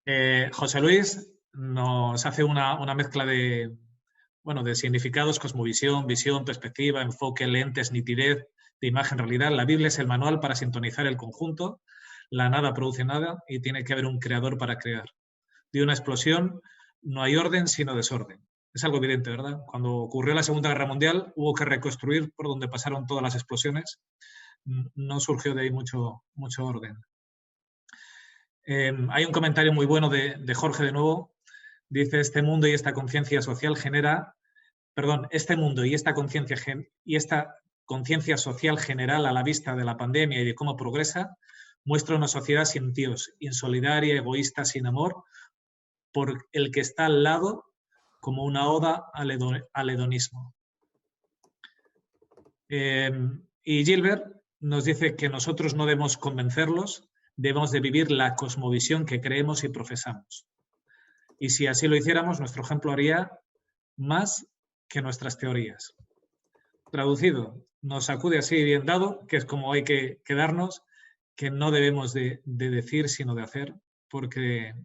¿eh? José Luis nos hace una mezcla de significados, cosmovisión, visión, perspectiva, enfoque, lentes, nitidez, de imagen, realidad. La Biblia es el manual para sintonizar el conjunto. La nada produce nada y tiene que haber un creador para crear. De una explosión no hay orden sino desorden. Es algo evidente, ¿verdad? Cuando ocurrió la Segunda Guerra Mundial hubo que reconstruir por donde pasaron todas las explosiones. No surgió de ahí mucho orden. Hay un comentario muy bueno de Jorge de nuevo. Dice, este mundo y esta conciencia social general a la vista de la pandemia y de cómo progresa, muestra una sociedad sin Dios, insolidaria, egoísta, sin amor, por el que está al lado, como una oda al hedonismo. Y Gilbert nos dice que nosotros no debemos convencerlos, debemos de vivir la cosmovisión que creemos y profesamos. Y si así lo hiciéramos, nuestro ejemplo haría más que nuestras teorías. Traducido, nos sacude así bien dado, que es como hay que quedarnos, que no debemos de decir sino de hacer, porque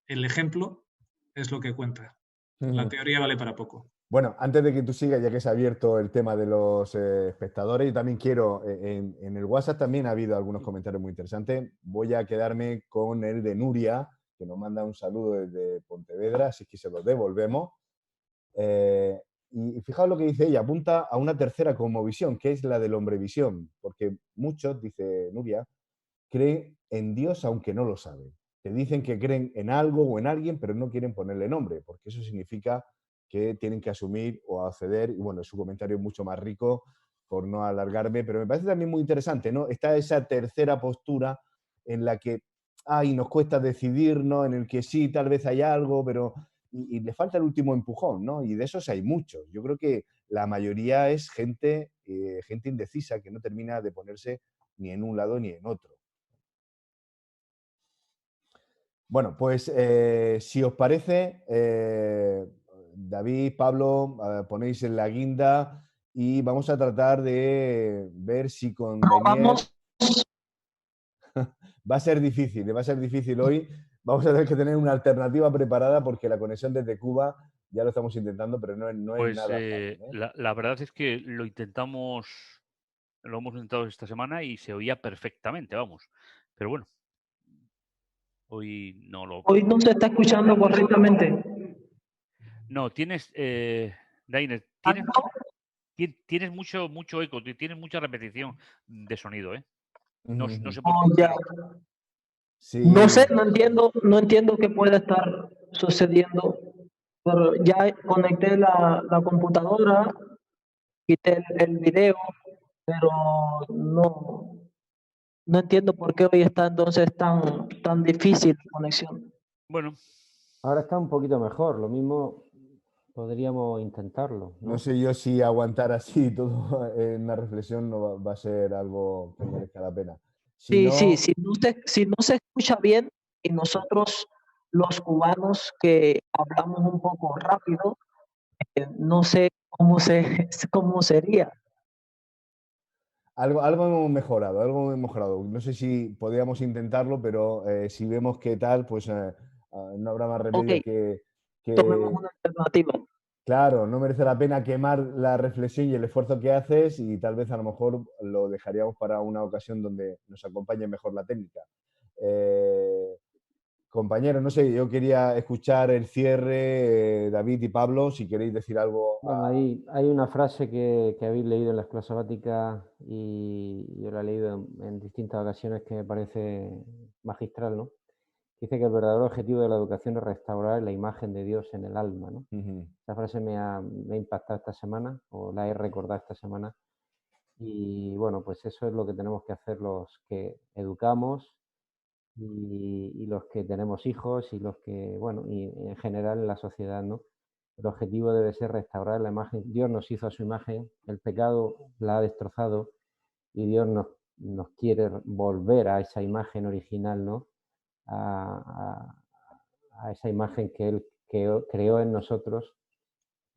el ejemplo es lo que cuenta. La teoría vale para poco. Bueno, antes de que tú sigas, ya que se ha abierto el tema de los espectadores, yo también quiero, en el WhatsApp también ha habido algunos comentarios muy interesantes. Voy a quedarme con el de Nuria, que nos manda un saludo desde Pontevedra, así que se los devolvemos. Y fijaos lo que dice ella, apunta a una tercera cosmovisión, que es la del hombrevisión, porque muchos, dice Nuria, creen en Dios aunque no lo saben. Te dicen que creen en algo o en alguien, pero no quieren ponerle nombre, porque eso significa que tienen que asumir o acceder, y bueno, su comentario es mucho más rico, por no alargarme, pero me parece también muy interesante, ¿no? Está esa tercera postura en la que, nos cuesta decidirnos, en el que sí, tal vez hay algo, pero... Y le falta el último empujón, ¿no? Y de esos hay muchos. Yo creo que la mayoría es gente indecisa que no termina de ponerse ni en un lado ni en otro. Bueno, pues si os parece, David, Pablo, ponéis en la guinda y vamos a tratar de ver si con Daniel... Va a ser difícil hoy. Vamos a tener que tener una alternativa preparada porque la conexión desde Cuba ya lo estamos intentando, pero no es nada fácil, ¿eh? La verdad es que lo hemos intentado esta semana y se oía perfectamente, vamos. Pero bueno, hoy no se está escuchando correctamente. No, tienes, Dainer, tienes mucho eco, tienes mucha repetición de sonido, ¿eh? No sé por qué. Ya. Sí. No sé, no entiendo qué puede estar sucediendo, pero ya conecté la computadora, quité el video, pero no entiendo por qué hoy está entonces tan difícil la conexión. Bueno. Ahora está un poquito mejor, lo mismo podríamos intentarlo, ¿no? No sé yo si aguantar así todo en una reflexión no va a ser algo que merezca la pena. Si no se escucha bien y nosotros los cubanos que hablamos un poco rápido, no sé cómo sería. algo hemos mejorado, algo hemos mejorado. No sé si podríamos intentarlo, pero si vemos qué tal, pues no habrá más remedio Ok, que, tomemos una alternativa. claro, no merece la pena quemar la reflexión y el esfuerzo que haces y tal vez a lo mejor lo dejaríamos para una ocasión donde nos acompañe mejor la técnica. Compañero, no sé, yo quería escuchar el cierre, David y Pablo, si queréis decir algo. Bueno, hay una frase que habéis leído en la escuela sabática y yo la he leído en distintas ocasiones que me parece magistral, ¿no? Dice que el verdadero objetivo de la educación es restaurar la imagen de Dios en el alma, ¿no? Esa frase me ha impactado esta semana, o la he recordado esta semana, y bueno, pues eso es lo que tenemos que hacer los que educamos y los que tenemos hijos y los que, bueno, y en general en la sociedad, ¿no? El objetivo debe ser restaurar la imagen. Dios nos hizo a su imagen, el pecado la ha destrozado y Dios nos quiere volver a esa imagen original, ¿no? A esa imagen que Él creó en nosotros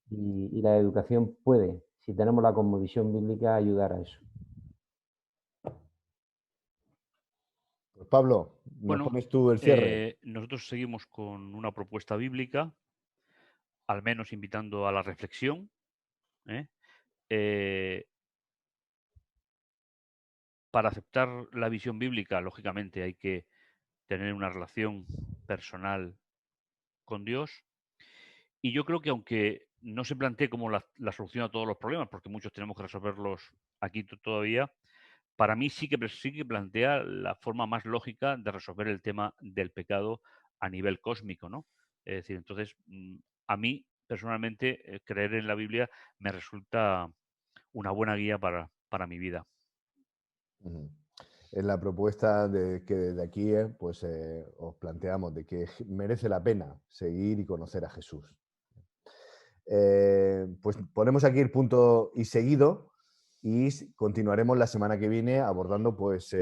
y la educación puede, si tenemos la cosmovisión bíblica, ayudar a eso. Pues Pablo, ¿nos Bueno, pones tú el cierre? nosotros seguimos con una propuesta bíblica, al menos invitando a la reflexión. Para aceptar la visión bíblica, lógicamente, hay que tener una relación personal con Dios. Y yo creo que aunque no se plantee como la solución a todos los problemas, porque muchos tenemos que resolverlos aquí todavía, para mí sí que plantea la forma más lógica de resolver el tema del pecado a nivel cósmico, ¿no? Es decir, entonces, a mí, personalmente, creer en la Biblia me resulta una buena guía para mi vida. Es la propuesta de que desde aquí pues, os planteamos de que merece la pena seguir y conocer a Jesús. Pues ponemos aquí el punto y seguido y continuaremos la semana que viene abordando, pues,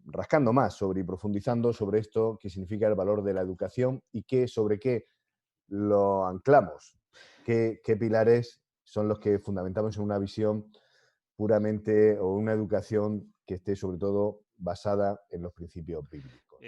rascando más sobre y profundizando sobre esto que significa el valor de la educación y sobre qué lo anclamos, qué pilares son los que fundamentamos en una visión puramente o una educación que esté sobre todo basada en los principios bíblicos.